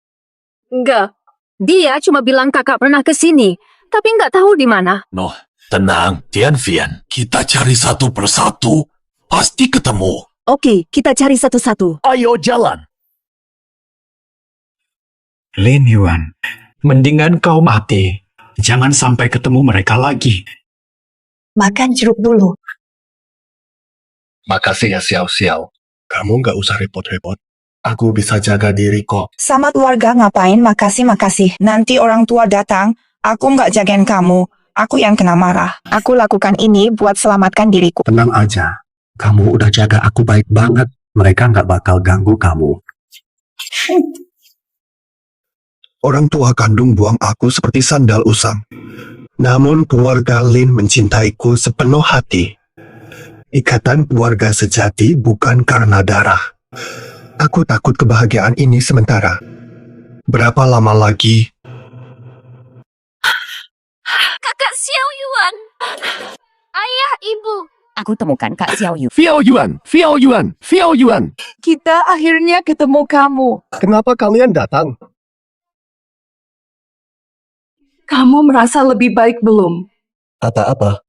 Enggak. Dia cuma bilang kakak pernah ke sini, tapi nggak tahu di mana. Noh, tenang, Tian Fian. Kita cari satu persatu. Pasti ketemu. Oke, kita cari satu-satu. Ayo jalan. Lin Yuan, mendingan kau mati. Jangan sampai ketemu mereka lagi. Makan jeruk dulu. Makasih ya Xiao Xiao. Kamu nggak usah repot-repot. Aku bisa jaga diri kok. Sama keluarga ngapain? Makasih. Nanti orang tua datang, aku nggak jagain kamu. Aku yang kena marah. Aku lakukan ini buat selamatkan diriku. Tenang aja. Kamu udah jaga aku baik banget. Mereka nggak bakal ganggu kamu. Orang tua kandung buang aku seperti sandal usang. Namun keluarga Lin mencintaiku sepenuh hati. Ikatan keluarga sejati bukan karena darah. Aku takut kebahagiaan ini sementara. Berapa lama lagi? Kakak Xiao Yuan. Ayah, ibu. Aku temukan Kak Xiao Yu. Xiao Yuan. Kita akhirnya ketemu kamu. Kenapa kalian datang? Kamu merasa lebih baik belum? Kata apa?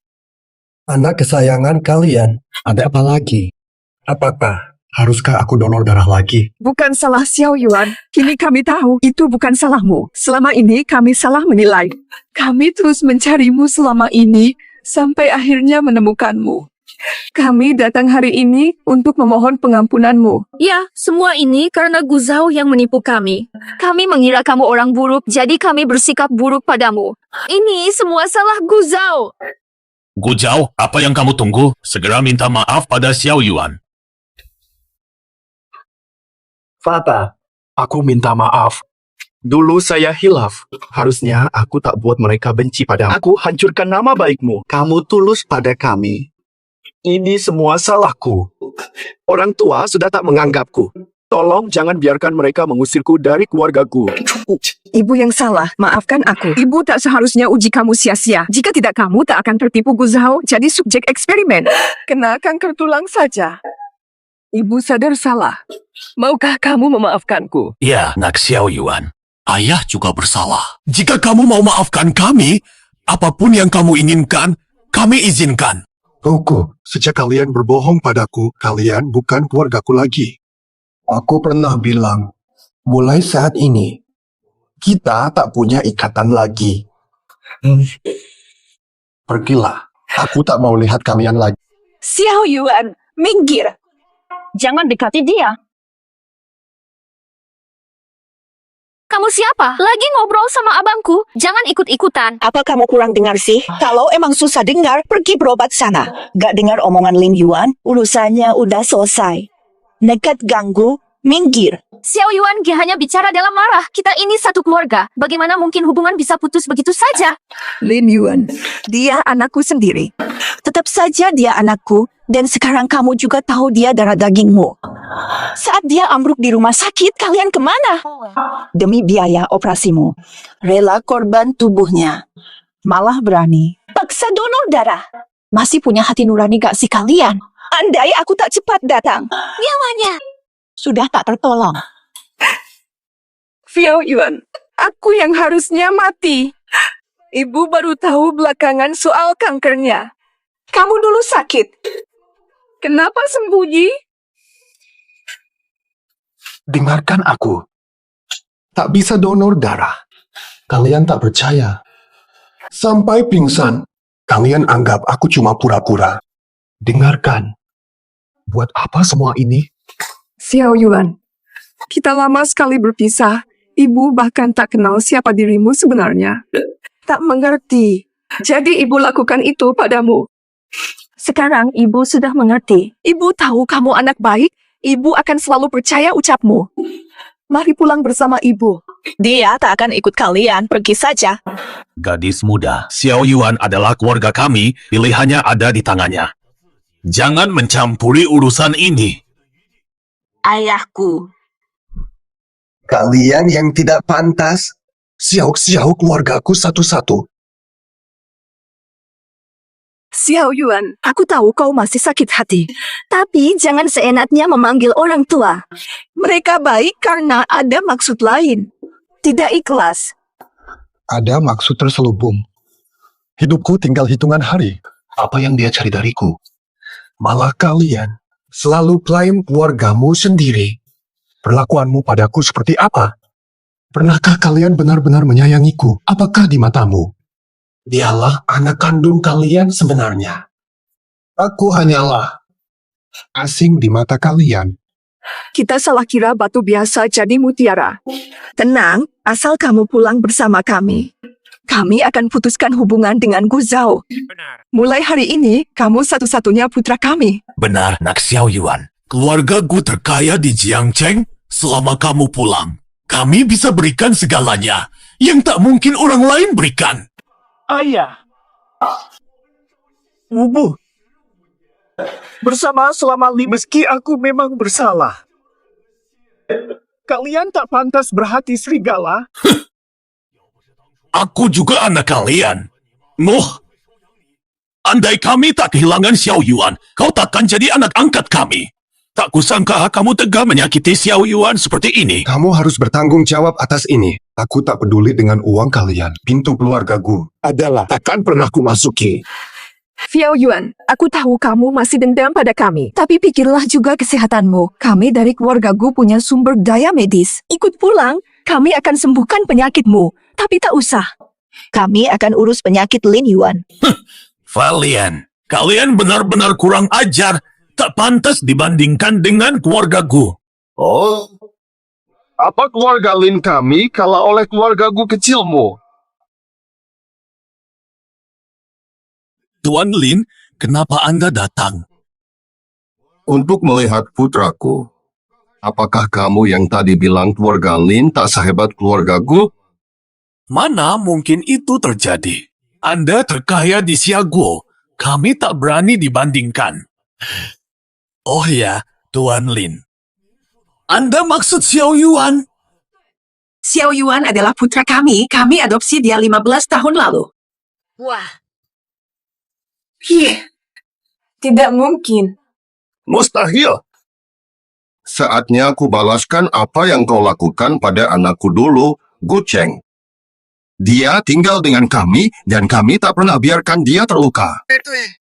Anak kesayangan kalian. Ada apa lagi? Apakah haruskah aku donor darah lagi? Bukan salah Xiao Yuan. Kini kami tahu itu bukan salahmu. Selama ini kami salah menilai. Kami terus mencarimu selama ini sampai akhirnya menemukanmu. Kami datang hari ini untuk memohon pengampunanmu. Ya, semua ini karena Gu Zhao yang menipu kami. Kami mengira kamu orang buruk, jadi kami bersikap buruk padamu. Ini semua salah Gu Zhao. Gu Zhao, apa yang kamu tunggu? Segera minta maaf pada Xiao Yuan. Fata, aku minta maaf. Dulu saya hilaf. Harusnya aku tak buat mereka benci padamu. Aku hancurkan nama baikmu. Kamu tulus pada kami. Ini semua salahku. Orang tua sudah tak menganggapku. Tolong jangan biarkan mereka mengusirku dari keluargaku. Ibu yang salah, maafkan aku. Ibu tak seharusnya uji kamu sia-sia. Jika tidak, kamu tak akan tertipu Gu Zhao jadi subjek eksperimen. Kena kanker tulang saja. Ibu sadar salah. Maukah kamu memaafkanku? Ya, nak Xiao Yuan. Ayah juga bersalah. Jika kamu mau maafkan kami, apapun yang kamu inginkan, kami izinkan. Tunggu, sejak kalian berbohong padaku, kalian bukan keluargaku lagi. Aku pernah bilang, mulai saat ini, kita tak punya ikatan lagi. Pergilah, aku tak mau lihat kalian lagi. Xiao Yuan, minggir. Jangan dekati dia. Kamu siapa? Lagi ngobrol sama abangku. Jangan ikut-ikutan. Apa kamu kurang dengar sih? Kalau emang susah dengar, pergi berobat sana. Gak dengar omongan Lin Yuan, urusannya udah selesai. Nekat ganggu, minggir. Xiao Yuan hanya bicara dalam marah. Kita ini satu keluarga. Bagaimana mungkin hubungan bisa putus begitu saja? Lin Yuan, dia anakku sendiri. Tetap saja dia anakku, dan sekarang kamu juga tahu dia darah dagingmu. Saat dia ambruk di rumah sakit, kalian kemana? Demi biaya operasimu. Rela korban tubuhnya. Malah berani paksa donor darah. Masih punya hati nurani gak sih kalian? Andai aku tak cepat datang, nyawanya sudah tak tertolong. Xiao Yuan, aku yang harusnya mati. Ibu baru tahu belakangan soal kankernya. Kamu dulu sakit. Kenapa sembunyi? Dengarkan aku. Tak bisa donor darah. Kalian tak percaya. Sampai pingsan, kalian anggap aku cuma pura-pura. Dengarkan. Buat apa semua ini? Xiao Yuan, kita lama sekali berpisah. Ibu bahkan tak kenal siapa dirimu sebenarnya. Tak mengerti. Jadi ibu lakukan itu padamu. Sekarang ibu sudah mengerti. Ibu tahu kamu anak baik. Ibu akan selalu percaya ucapmu. Mari pulang bersama ibu. Dia tak akan ikut kalian, pergi saja. Gadis muda, Xiao Yuan adalah keluarga kami, pilihannya ada di tangannya. Jangan mencampuri urusan ini. Ayahku. Kalian yang tidak pantas. Xiao keluargaku satu-satu. Xiao Yuan, aku tahu kau masih sakit hati. Tapi jangan seenaknya memanggil orang tua. Mereka baik karena ada maksud lain. Tidak ikhlas. Ada maksud terselubung. Hidupku tinggal hitungan hari. Apa yang dia cari dariku? Malah kalian selalu klaim keluargamu sendiri. Perlakuanmu padaku seperti apa? Pernahkah kalian benar-benar menyayangiku? Apakah di matamu? Dialah anak kandung kalian sebenarnya. Aku hanyalah asing di mata kalian. Kita salah kira batu biasa jadi mutiara. Tenang, asal kamu pulang bersama kami. Kami akan putuskan hubungan dengan Gu Zhao. Mulai hari ini, kamu satu-satunya putra kami. Benar, Nak Xiao Yuan. Keluarga Gu terkaya di Jiangcheng. Selama kamu pulang, kami bisa berikan segalanya yang tak mungkin orang lain berikan. Ayah. Ibu. Bersama selama meski aku memang bersalah. Kalian tak pantas berhati serigala. Aku juga anak kalian. Noh, andai kami tak kehilangan Xiao Yuan, kau takkan jadi anak angkat kami. Tak kusangka kamu tega menyakiti Xiao Yuan seperti ini. Kamu harus bertanggung jawab atas ini. Aku tak peduli dengan uang kalian. Pintu keluargaku adalah takkan pernah ku masuki. Xiao Yuan, aku tahu kamu masih dendam pada kami. Tapi pikirlah juga kesehatanmu. Kami dari keluarga Gu punya sumber daya medis. Ikut pulang, kami akan sembuhkan penyakitmu. Tapi tak usah. Kami akan urus penyakit Lin Yuan. Valian, kalian benar-benar kurang ajar. Tak pantas dibandingkan dengan keluarga Gu. Oh, apa keluarga Lin kami kalah oleh keluarga Gu kecilmu? Tuan Lin, kenapa Anda datang? Untuk melihat putraku. Apakah kamu yang tadi bilang keluarga Lin tak sehebat keluarga Gu? Mana mungkin itu terjadi? Anda terkaya di Xiaguo. Kami tak berani dibandingkan. Oh ya, Tuan Lin. Anda maksud Xiao Yuan? Xiao Yuan adalah putra kami. Kami adopsi dia 15 tahun lalu. Wah, Tidak mungkin. Mustahil. Saatnya aku balaskan apa yang kau lakukan pada anakku dulu, Gu Cheng. Dia tinggal dengan kami dan kami tak pernah biarkan dia terluka.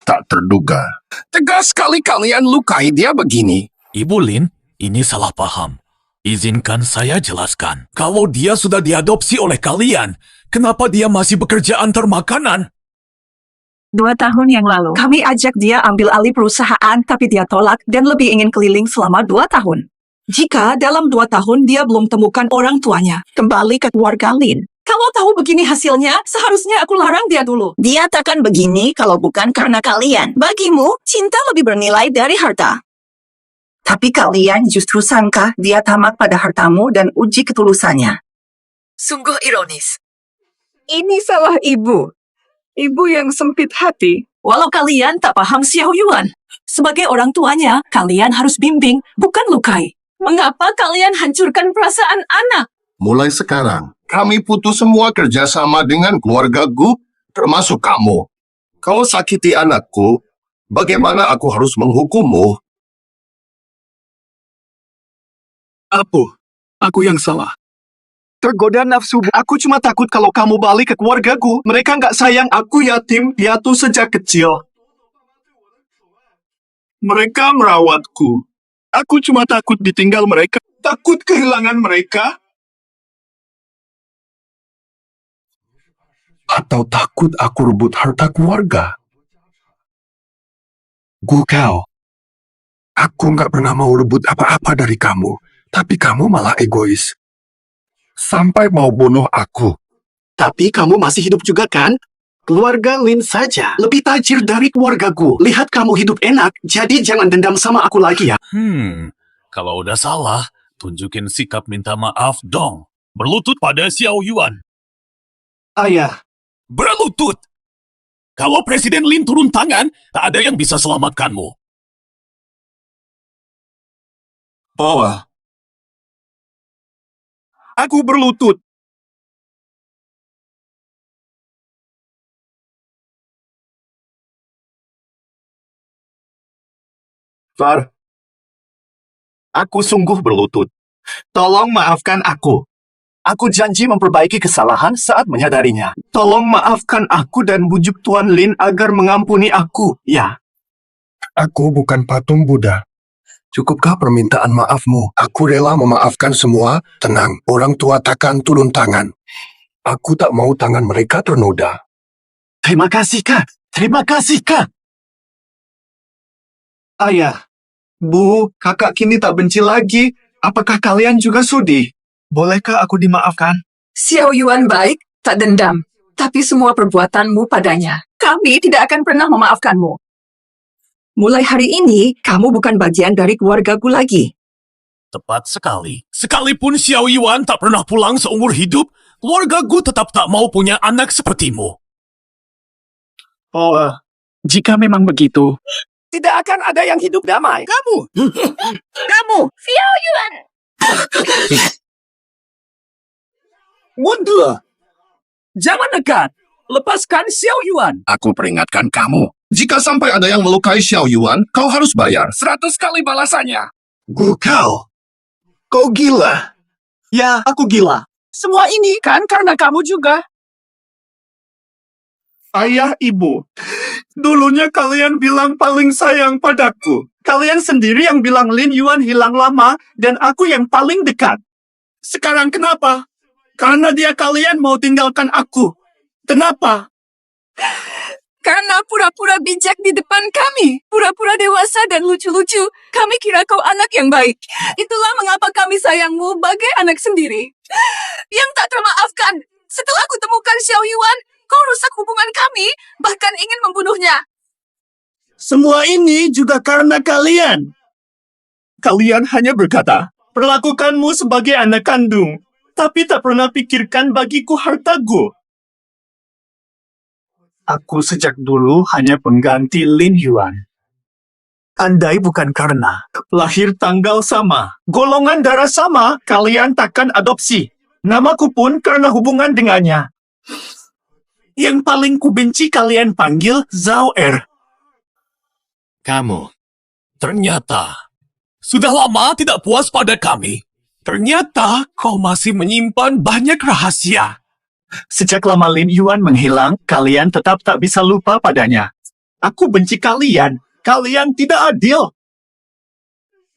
Tak terduga. Tegas sekali kalian lukai dia begini. Ibu Lin, ini salah paham. Izinkan saya jelaskan. Kalau dia sudah diadopsi oleh kalian, kenapa dia masih bekerja antar makanan? 2 tahun yang lalu, kami ajak dia ambil alih perusahaan, tapi dia tolak dan lebih ingin keliling selama 2 tahun. Jika dalam 2 tahun dia belum temukan orang tuanya, kembali ke keluarga Lin. Kalau tahu begini hasilnya, seharusnya aku larang dia dulu. Dia takkan begini kalau bukan karena kalian. Bagimu, cinta lebih bernilai dari harta. Tapi kalian justru sangka dia tamak pada hartamu dan uji ketulusannya. Sungguh ironis. Ini salah ibu. Ibu yang sempit hati. Walau kalian tak paham Xiao Yuan, sebagai orang tuanya, kalian harus bimbing, bukan lukai. Mengapa kalian hancurkan perasaan anak? Mulai sekarang, kami putus semua kerjasama dengan keluarga Gu, termasuk kamu. Kau sakiti anakku, bagaimana aku harus menghukummu? Aku yang salah. Tergoda nafsu. Aku cuma takut kalau kamu balik ke keluargaku. Mereka nggak sayang aku yatim, piatu sejak kecil. Mereka merawatku. Aku cuma takut ditinggal mereka. Takut kehilangan mereka. Atau takut aku rebut harta keluarga? Gukau, aku nggak pernah mau rebut apa-apa dari kamu, tapi kamu malah egois. Sampai mau bunuh aku. Tapi kamu masih hidup juga kan? Keluarga Lin saja lebih tajir dari keluargaku. Lihat kamu hidup enak, jadi jangan dendam sama aku lagi ya. Kalau udah salah, tunjukin sikap minta maaf dong. Berlutut pada Xiao Yuan. Ayah, Berlutut! Kalau Presiden Lin turun tangan, tak ada yang bisa selamatkanmu. Bawa. Aku berlutut. Far, aku sungguh berlutut. Tolong maafkan aku. Aku janji memperbaiki kesalahan saat menyadarinya. Tolong maafkan aku dan bujuk Tuan Lin agar mengampuni aku, ya. Aku bukan patung Buddha. Cukupkah permintaan maafmu? Aku rela memaafkan semua. Tenang, orang tua takkan turun tangan. Aku tak mau tangan mereka ternoda. Terima kasih, Kak. Terima kasih, Kak. Ayah, Bu, kakak kini tak benci lagi. Apakah kalian juga sudi? Bolehkah aku dimaafkan? Xiao Yuan baik, tak dendam. Tapi semua perbuatanmu padanya, kami tidak akan pernah memaafkanmu. Mulai hari ini, kamu bukan bagian dari keluargaku lagi. Tepat sekali. Sekalipun Xiao Yuan tak pernah pulang seumur hidup, keluarga Gu tetap tak mau punya anak sepertimu. Oh, jika memang begitu, Tidak akan ada yang hidup damai. kamu Xiao Yuan! mundur. Jangan dekat. Lepaskan Xiao Yuan. Aku peringatkan kamu. Jika sampai ada yang melukai Xiao Yuan, kau harus bayar 100 kali balasannya. Kau gila. Ya, aku gila. Semua ini kan karena kamu juga. Ayah, ibu. Dulunya kalian bilang paling sayang padaku. Kalian sendiri yang bilang Lin Yuan hilang lama dan aku yang paling dekat. Sekarang kenapa? Karena kalian mau tinggalkan aku. Kenapa? Karena pura-pura bijak di depan kami. Pura-pura dewasa dan lucu-lucu. Kami kira kau anak yang baik. Itulah mengapa kami sayangmu bagai anak sendiri. Yang tak termaafkan. Setelah kutemukan Xiao Yuan, kau rusak hubungan kami, bahkan ingin membunuhnya. Semua ini juga karena kalian. Kalian hanya berkata, perlakukanmu sebagai anak kandung, tapi tak pernah pikirkan bagiku hartaku. Aku sejak dulu hanya pengganti Lin Yuan. Andai bukan karena Lahir tanggal sama, golongan darah sama, kalian takkan adopsi. Namaku pun karena hubungan dengannya. Yang paling kubenci kalian panggil Zhao Er. Kamu, ternyata, sudah lama tidak puas pada kami. Ternyata kau masih menyimpan banyak rahasia. sejak lama Lin Yuan menghilang, kalian tetap tak bisa lupa padanya. Aku benci kalian. Kalian tidak adil.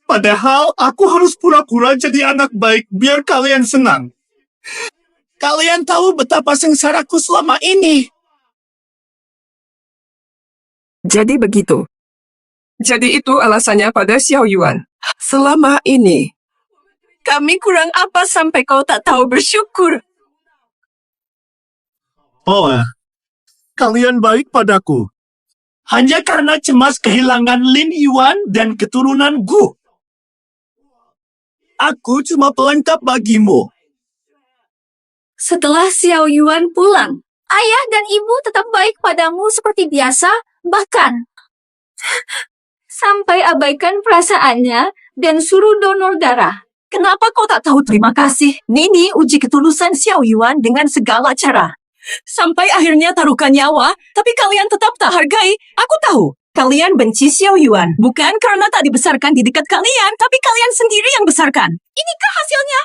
Padahal aku harus pura-pura jadi anak baik biar kalian senang. Kalian tahu betapa sengsaraku selama ini. Jadi begitu. Jadi itu alasannya pada Xiao Yuan. Selama ini, kami kurang apa sampai kau tak tahu bersyukur. Oh, kalian baik padaku. Hanya karena cemas kehilangan Lin Yuan dan keturunan Gu. Aku cuma pelengkap bagimu. Setelah Xiao Yuan pulang, ayah dan ibu tetap baik padamu seperti biasa, bahkan sampai abaikan perasaannya dan suruh donor darah. Kenapa kau tak tahu terima kasih? Nini uji ketulusan Xiao Yuan dengan segala cara. Sampai akhirnya taruhkan nyawa, tapi kalian tetap tak hargai. Aku tahu, kalian benci Xiao Yuan. Bukan karena tak dibesarkan di dekat kalian, tapi kalian sendiri yang besarkan. Inikah hasilnya?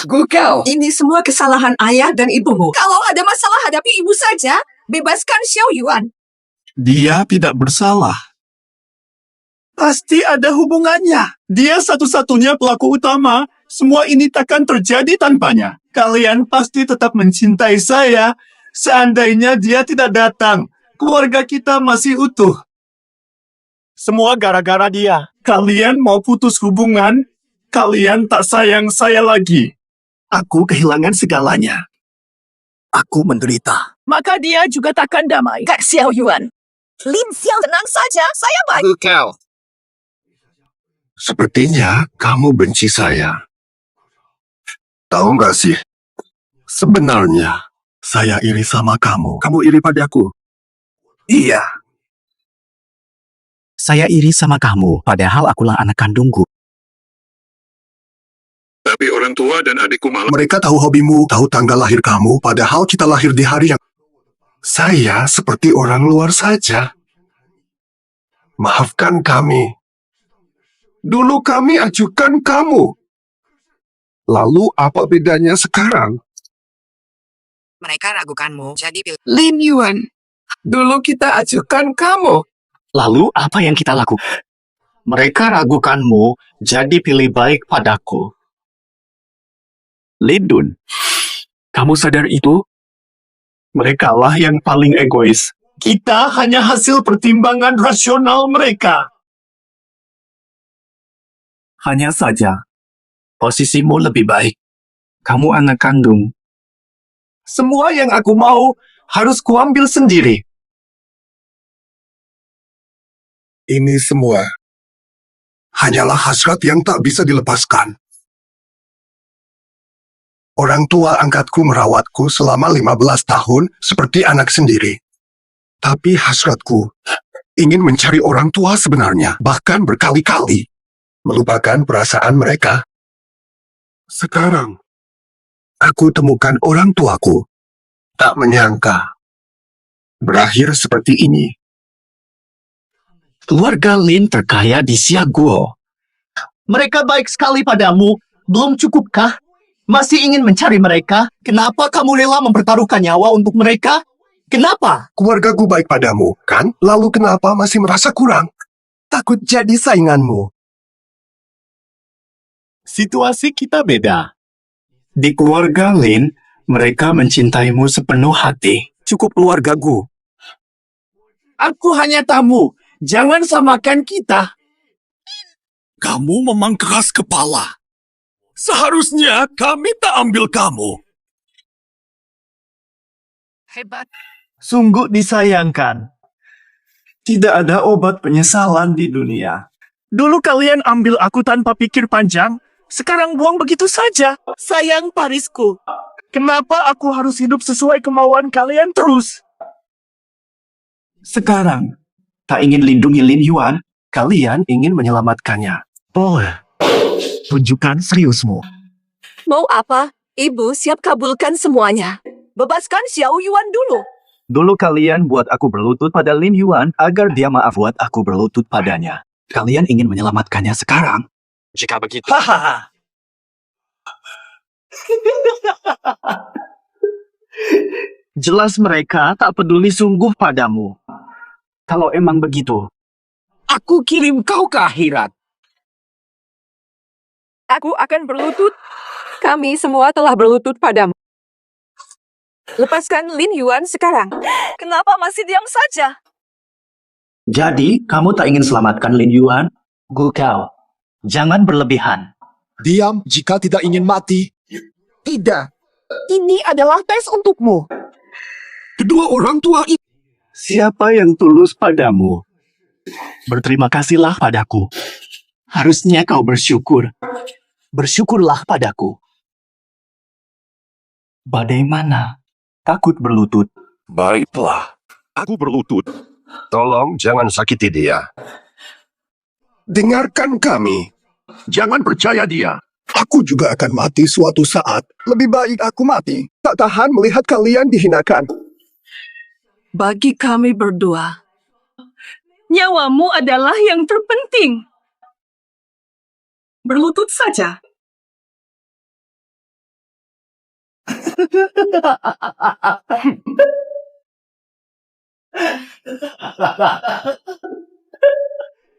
Gukau, ini semua kesalahan ayah dan ibumu. Kalau ada masalah hadapi ibu saja, bebaskan Xiao Yuan. Dia tidak bersalah. Pasti ada hubungannya. Dia satu-satunya pelaku utama. Semua ini takkan terjadi tanpanya. Kalian pasti tetap mencintai saya. Seandainya dia tidak datang, keluarga kita masih utuh. Semua gara-gara dia. Kalian mau putus hubungan, kalian tak sayang saya lagi. Aku kehilangan segalanya. aku menderita. Maka dia juga takkan damai. Kak Xiao Yuan. Lin Xiao, tenang saja. Saya baik. Kau. Sepertinya kamu benci saya. Tahu nggak sih? Sebenarnya, saya iri sama kamu. Kamu iri padaku. Iya. Saya iri sama kamu, padahal akulah anak kandungku. Tapi orang tua dan adikku malah... Mereka tahu hobimu, tahu tanggal lahir kamu, padahal kita lahir di hari yang... Saya seperti orang luar saja. Maafkan kami. Dulu kami ajukan kamu. Lalu apa bedanya sekarang? Mereka ragukanmu, jadi pilih. Lin Yuan, dulu kita ajukan kamu. Lalu apa yang kita lakukan? Mereka ragukanmu, jadi pilih baik padaku. Lindun, kamu sadar itu? Merekalah yang paling egois. Kita hanya hasil pertimbangan rasional mereka. Hanya saja, posisimu lebih baik. Kamu anak kandung. Semua yang aku mau harus kuambil sendiri. Ini semua hanyalah hasrat yang tak bisa dilepaskan. Orang tua angkatku merawatku selama 15 tahun seperti anak sendiri. Tapi hasratku ingin mencari orang tua sebenarnya, bahkan berkali-kali. Melupakan perasaan mereka. Sekarang, aku temukan orang tuaku. Tak menyangka. Berakhir seperti ini. Keluarga Lin terkaya di Siaguo. Mereka baik sekali padamu. Belum cukupkah? Masih ingin mencari mereka? Kenapa kamu rela mempertaruhkan nyawa untuk mereka? Kenapa? Keluargaku baik padamu, kan? Lalu kenapa masih merasa kurang? Takut jadi sainganmu. Situasi kita beda. Di keluarga Lin, mereka mencintaimu sepenuh hati. Cukup keluargaku. Aku hanya tamu. Jangan samakan kita. Kamu memang keras kepala. Seharusnya kami tak ambil kamu. Hebat. Sungguh disayangkan. Tidak ada obat penyesalan di dunia. Dulu kalian ambil aku tanpa pikir panjang. Sekarang buang begitu saja. Sayang Parisku. Kenapa aku harus hidup sesuai kemauan kalian terus? Sekarang, tak ingin lindungi Lin Yuan, kalian ingin menyelamatkannya. Boleh. Tunjukkan seriusmu. Mau apa? Ibu siap kabulkan semuanya. Bebaskan Xiao Yuan dulu. Dulu kalian buat aku berlutut pada Lin Yuan agar dia maaf buat aku berlutut padanya. Kalian ingin menyelamatkannya sekarang. Jika begitu, Hahaha. Jelas mereka tak peduli sungguh padamu. Kalau emang begitu, aku kirim kau ke akhirat. Aku akan berlutut. Kami semua telah berlutut padamu. Lepaskan Lin Yuan sekarang. Kenapa masih diam saja? Jadi, kamu tak ingin selamatkan Lin Yuan? Gu Kau, jangan berlebihan. Diam jika tidak ingin mati. Tidak. Ini adalah tes untukmu. Kedua orang tua itu. Siapa yang tulus padamu? Berterima kasihlah padaku. Harusnya kau bersyukur. Bersyukurlah padaku. Badai mana? Takut berlutut. Baiklah. Aku berlutut. Tolong jangan sakiti dia. Dengarkan kami. Jangan percaya dia. Aku juga akan mati suatu saat. Lebih baik aku mati. Tak tahan melihat kalian dihinakan. Bagi kami berdua, nyawamu adalah yang terpenting. Berlutut saja.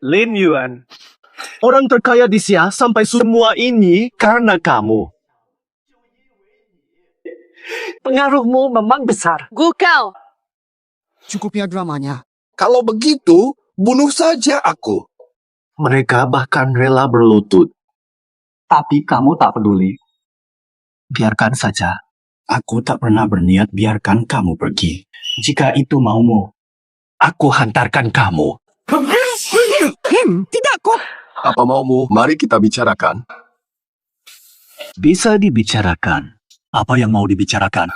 Lin Yuan, orang terkaya di Xia sampai semua ini karena kamu. Pengaruhmu memang besar. Gu Kau. Cukupnya dramanya. Kalau begitu, bunuh saja aku. Mereka bahkan rela berlutut. Tapi kamu tak peduli. Biarkan saja. Aku tak pernah berniat biarkan kamu pergi. Jika itu maumu, aku hantarkan kamu. Tidak kok. Apa maumu? Mari kita bicarakan. Bisa dibicarakan. Apa yang mau dibicarakan?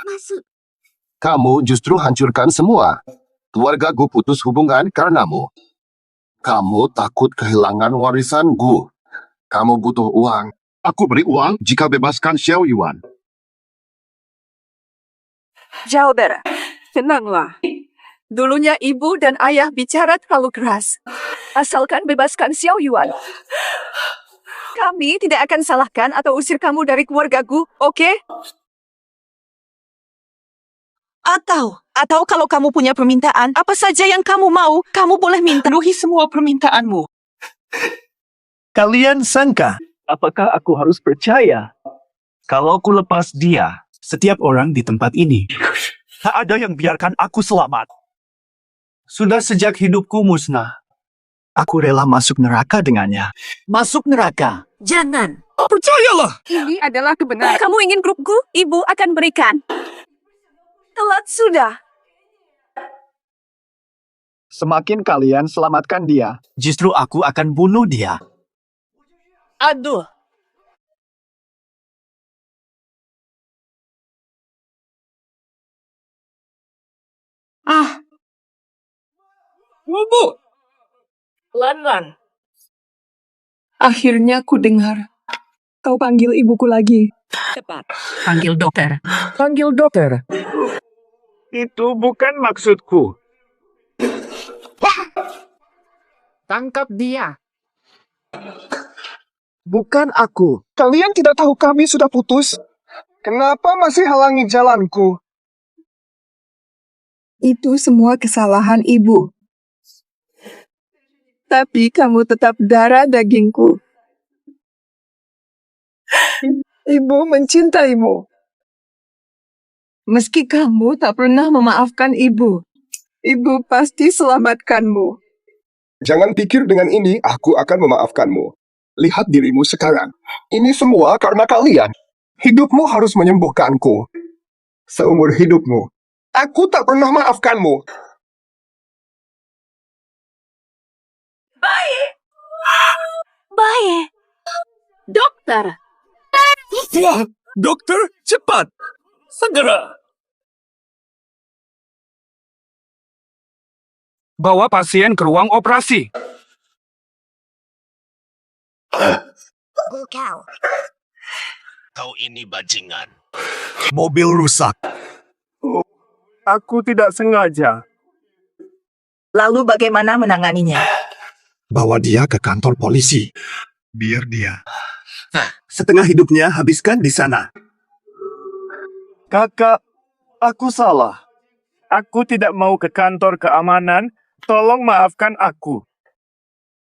Kamu justru hancurkan semua. Keluarga Gu putus hubungan karenamu. Kamu takut kehilangan warisan Gu. Kamu butuh uang. Aku beri uang jika bebaskan Xiao Yuan. Jalber, tenanglah. Dulunya ibu dan ayah bicara terlalu keras. Asalkan bebaskan Xiao Yuan. Kami tidak akan salahkan atau usir kamu dari keluarga Gu, oke? Atau kalau kamu punya permintaan, apa saja yang kamu mau, kamu boleh minta. Penuhi semua permintaanmu. Kalian sangka, apakah aku harus percaya? Kalau aku lepas dia, setiap orang di tempat ini, tak ada yang biarkan aku selamat. Sudah sejak hidupku musnah, aku rela masuk neraka dengannya. Masuk neraka. Jangan. Percayalah. Ini adalah kebenaran. Kamu ingin grupku? Ibu akan berikan. Telat sudah. Semakin kalian selamatkan dia, Justru aku akan bunuh dia. Aduh. Ibu. Lan. Akhirnya ku dengar. Kau panggil ibuku lagi. Cepat. Panggil dokter. Panggil dokter. Itu bukan maksudku. Tangkap dia. Bukan aku. Kalian tidak tahu kami sudah putus? Kenapa masih halangi jalanku? Itu semua kesalahan ibu. Tapi kamu tetap darah dagingku. Ibu mencintaimu. Meski kamu tak pernah memaafkan ibu, ibu pasti selamatkanmu. Jangan pikir dengan ini aku akan memaafkanmu. Lihat dirimu sekarang. Ini semua karena kalian. Hidupmu harus menyembuhkanku. Seumur hidupmu. Aku tak pernah maafkanmu. Baik. Dokter. Wah, dokter, cepat. Segera. Bawa pasien ke ruang operasi. Kau. Kau ini bajingan. Mobil rusak. Aku tidak sengaja. Lalu bagaimana menanganinya? Bawa dia ke kantor polisi. Biar dia setengah hidupnya habiskan di sana. Kakak, aku salah. Aku tidak mau ke kantor keamanan. Tolong maafkan aku.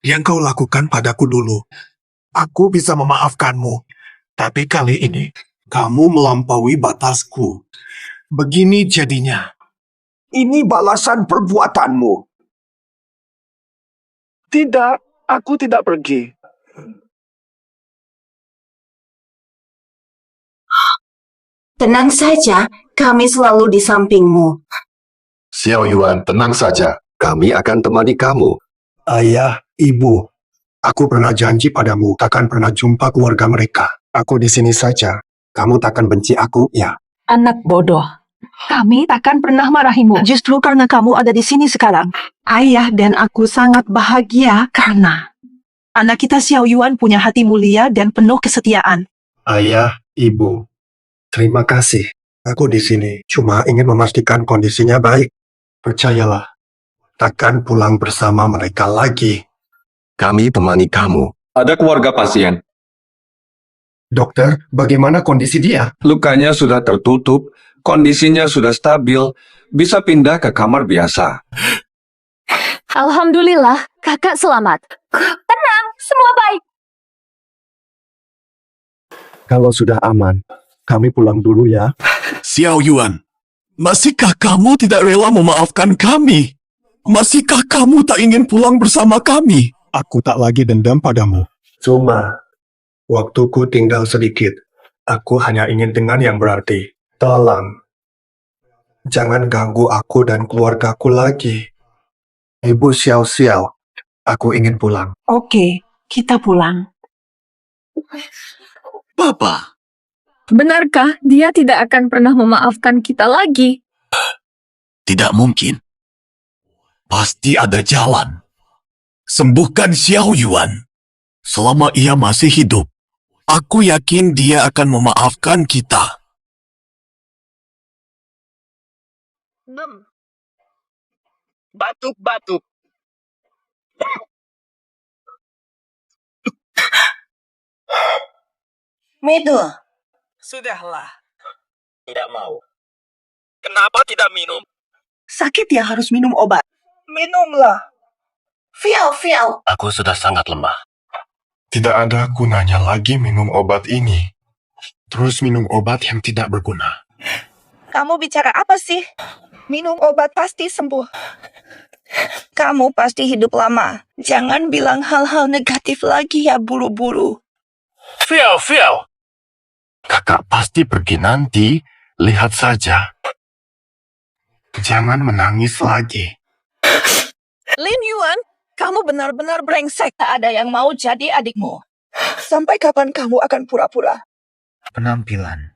Yang kau lakukan padaku dulu. Aku bisa memaafkanmu. Tapi kali ini, kamu melampaui batasku. Begini jadinya. Ini balasan perbuatanmu. Tidak, aku tidak pergi. Tenang saja, kami selalu di sampingmu. Xiao Yuan, tenang saja. Kami akan temani kamu. Ayah, ibu, aku pernah janji padamu takkan pernah jumpa keluarga mereka. Aku di sini saja. Kamu takkan benci aku, ya? Anak bodoh. Kami takkan pernah marahimu. Justru karena kamu ada di sini sekarang, ayah dan aku sangat bahagia karena anak kita Xiao Yuan punya hati mulia dan penuh kesetiaan. Ayah, ibu, terima kasih. Aku di sini cuma ingin memastikan kondisinya baik. Percayalah, takkan pulang bersama mereka lagi. Kami temani kamu. Ada keluarga pasien. Dokter, bagaimana kondisi dia? Lukanya sudah tertutup, kondisinya sudah stabil, bisa pindah ke kamar biasa. Alhamdulillah, kakak selamat. Tenang, semua baik. Kalau sudah aman, kami pulang dulu ya. Xiao Yuan, masihkah kamu tidak rela memaafkan kami? Masihkah kamu tak ingin pulang bersama kami? Aku tak lagi dendam padamu. Cuma, waktuku tinggal sedikit. Aku hanya ingin dengan yang berarti. Tolong, jangan ganggu aku dan keluargaku lagi. Ibu Xiao, aku ingin pulang. Oke, kita pulang. Papa, Benarkah dia tidak akan pernah memaafkan kita lagi? Tidak mungkin. Pasti ada jalan. Sembuhkan Xiao Yuan. Selama ia masih hidup, aku yakin dia akan memaafkan kita. batuk-batuk. Medo, Sudahlah. Tidak mau. Kenapa tidak minum? sakit ya harus minum obat. Minumlah. Fial. Aku sudah sangat lemah. Tidak ada gunanya lagi minum obat ini. Terus minum obat yang tidak berguna. Kamu bicara apa sih? Minum obat pasti sembuh. Kamu pasti hidup lama. Jangan bilang hal-hal negatif lagi ya buru-buru. Fiao. Kakak pasti pergi nanti. Lihat saja. Jangan menangis lagi. Lin Yuan, kamu benar-benar brengsek. Tak ada yang mau jadi adikmu. Sampai kapan kamu akan pura-pura? Penampilan.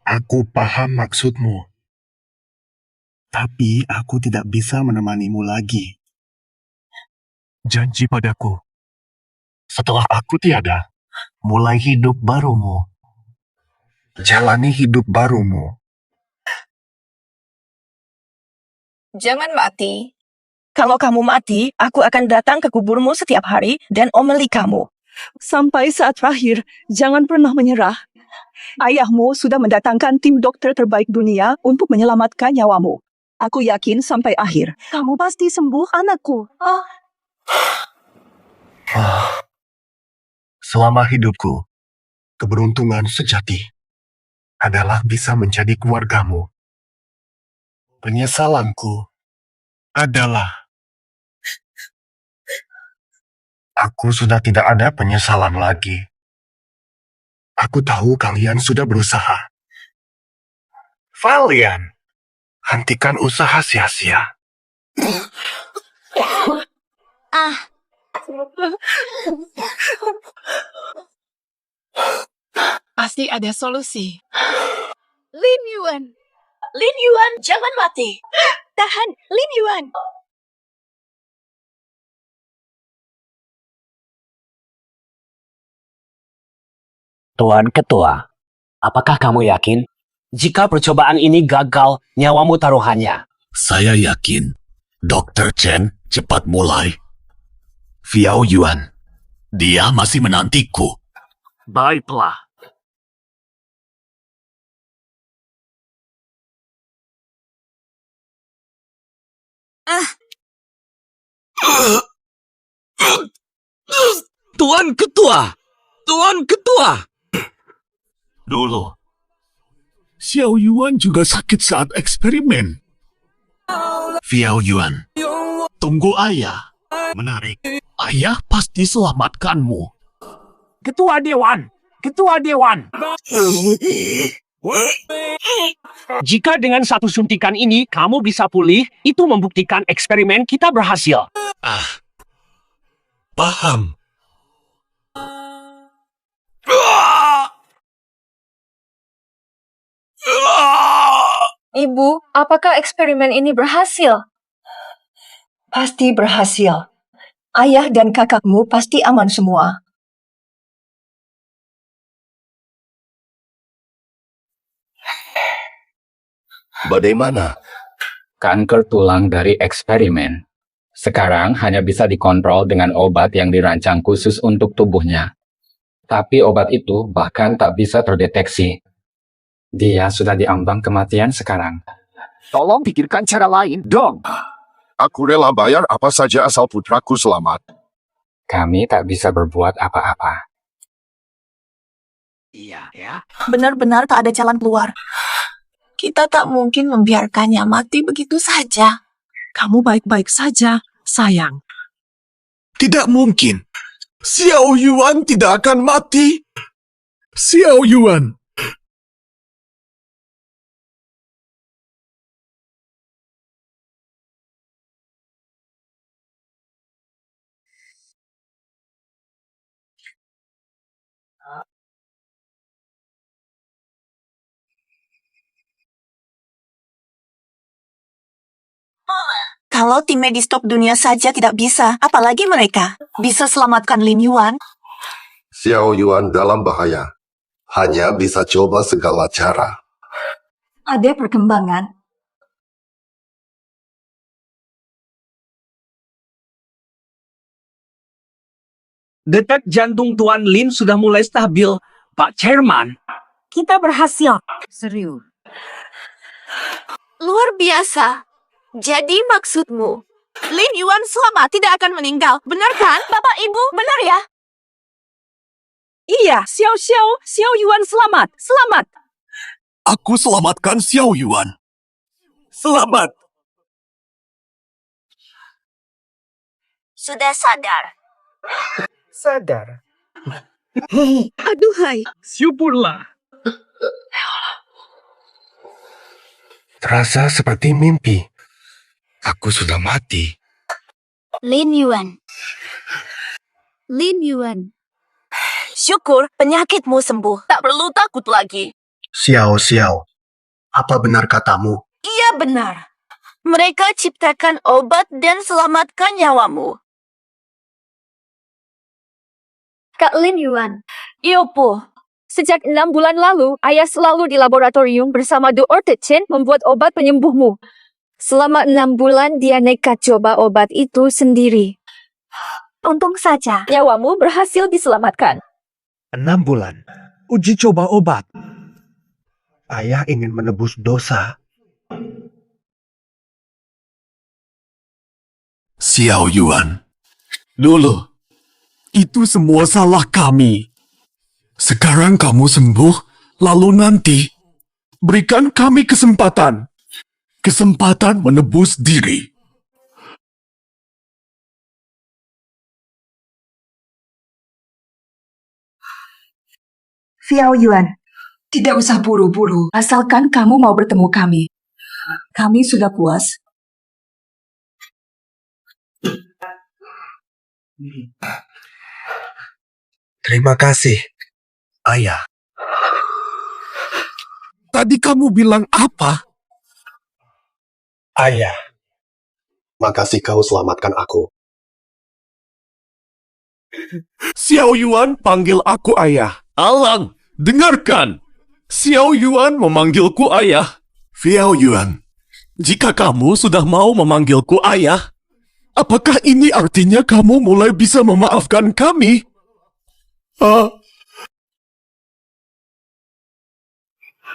Aku paham maksudmu. Tapi aku tidak bisa menemanimu lagi. Janji padaku. Setelah aku tiada, mulai hidup barumu. Jalani hidup barumu. Jangan mati. Kalau kamu mati, aku akan datang ke kuburmu setiap hari dan omeli kamu. Sampai saat terakhir, jangan pernah menyerah. Ayahmu sudah mendatangkan tim dokter terbaik dunia untuk menyelamatkan nyawamu. Aku yakin sampai akhir. Kamu pasti sembuh, anakku. Selama hidupku, keberuntungan sejati adalah bisa menjadi keluargamu. Penyesalanku adalah aku sudah tidak ada penyesalan lagi. Aku tahu kalian sudah berusaha. Kalian, hentikan usaha sia-sia. Pasti ada solusi. Lin Yuan, jangan mati. Tahan, Lin Yuan. Tuan Ketua, apakah kamu yakin? Jika percobaan ini gagal, nyawamu taruhannya. Saya yakin. Dr. Chen cepat mulai. Fiao Yuan, dia masih menantiku. Baiklah. Tuan Ketua! Dulu, Xiao Yuan juga sakit saat eksperimen. Fiao Yuan, tunggu ayah. Menarik. Ayah pasti selamatkanmu. Ketua Dewan! Jika dengan satu suntikan ini kamu bisa pulih, itu membuktikan eksperimen kita berhasil. Paham. Ibu, apakah eksperimen ini berhasil? Pasti berhasil. Ayah dan kakakmu pasti aman semua. Bagaimana? Kanker tulang dari eksperimen. Sekarang hanya bisa dikontrol dengan obat yang dirancang khusus untuk tubuhnya. Tapi obat itu bahkan tak bisa terdeteksi. Dia sudah diambang kematian sekarang. Tolong pikirkan cara lain, dong. Aku rela bayar apa saja asal putraku selamat. Kami tak bisa berbuat apa-apa. Iya, ya. Benar-benar tak ada jalan keluar. Kita tak mungkin membiarkannya mati begitu saja. Kamu baik-baik saja, sayang. Tidak mungkin. Xiao Yuan tidak akan mati. Xiao Yuan, Kalau tim medis top dunia saja tidak bisa, apalagi mereka bisa selamatkan Lin Yuan. Xiao Yuan dalam bahaya. Hanya bisa coba segala cara. Ada perkembangan. Detak jantung Tuan Lin sudah mulai stabil, Pak Chairman. Kita berhasil. Serius. Luar biasa. Jadi maksudmu, Lin Yuan selamat tidak akan meninggal, benar kan? Bapak Ibu, benar ya? Iya, Xiao Yuan selamat. Selamat. Aku selamatkan Xiao Yuan. Selamat. Sudah sadar. Sadar. Aduhai. Syukurlah. Terasa seperti mimpi. Aku sudah mati. Lin Yuan. Lin Yuan. Syukur penyakitmu sembuh. Tak perlu takut lagi. Xiao, apa benar katamu? Iya benar. Mereka ciptakan obat dan selamatkan nyawamu. Kak Lin Yuan, Iopo, sejak 6 bulan lalu, ayah selalu di laboratorium bersama Dr. Chen membuat obat penyembuhmu. Selama 6 bulan dia nekat coba obat itu sendiri. Untung saja nyawamu berhasil diselamatkan. 6 bulan. Uji coba obat. Ayah ingin menebus dosa. Xiao Yuan. Dulu, itu semua salah kami. Sekarang kamu sembuh, lalu nanti, berikan kami kesempatan. Kesempatan menebus diri. Xiao Yuan, tidak usah buru-buru, asalkan kamu mau bertemu kami. Kami sudah puas. Terima kasih, Ayah. Tadi kamu bilang apa? Ayah. Makasih kau selamatkan aku. Xiao Yuan panggil aku ayah. Alang, dengarkan. Xiao Yuan memanggilku ayah. Xiao Yuan, jika kamu sudah mau memanggilku ayah, apakah ini artinya kamu mulai bisa memaafkan kami?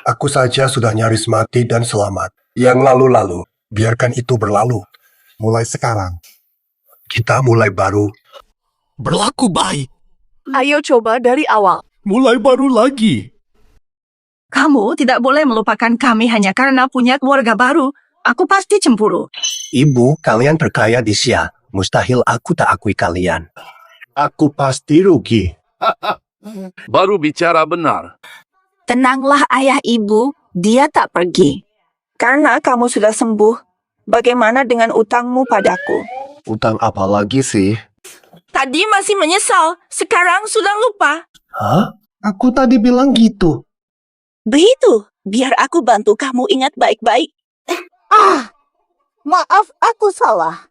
Aku saja sudah nyaris mati dan selamat. Yang lalu-lalu, biarkan itu berlalu. Mulai sekarang, kita mulai baru. Berlaku baik. ayo coba dari awal. Mulai baru lagi. Kamu tidak boleh melupakan kami hanya karena punya keluarga baru. Aku pasti cemburu. Ibu, kalian terkaya di Xia. Mustahil aku tak akui kalian. Aku pasti rugi. Baru bicara benar. Tenanglah ayah ibu, dia tak pergi. Karena kamu sudah sembuh, bagaimana dengan utangmu padaku? Utang apa lagi sih? Tadi masih menyesal, sekarang sudah lupa. Hah? Aku tadi bilang gitu. Begitu, biar aku bantu kamu ingat baik-baik. Maaf, aku salah.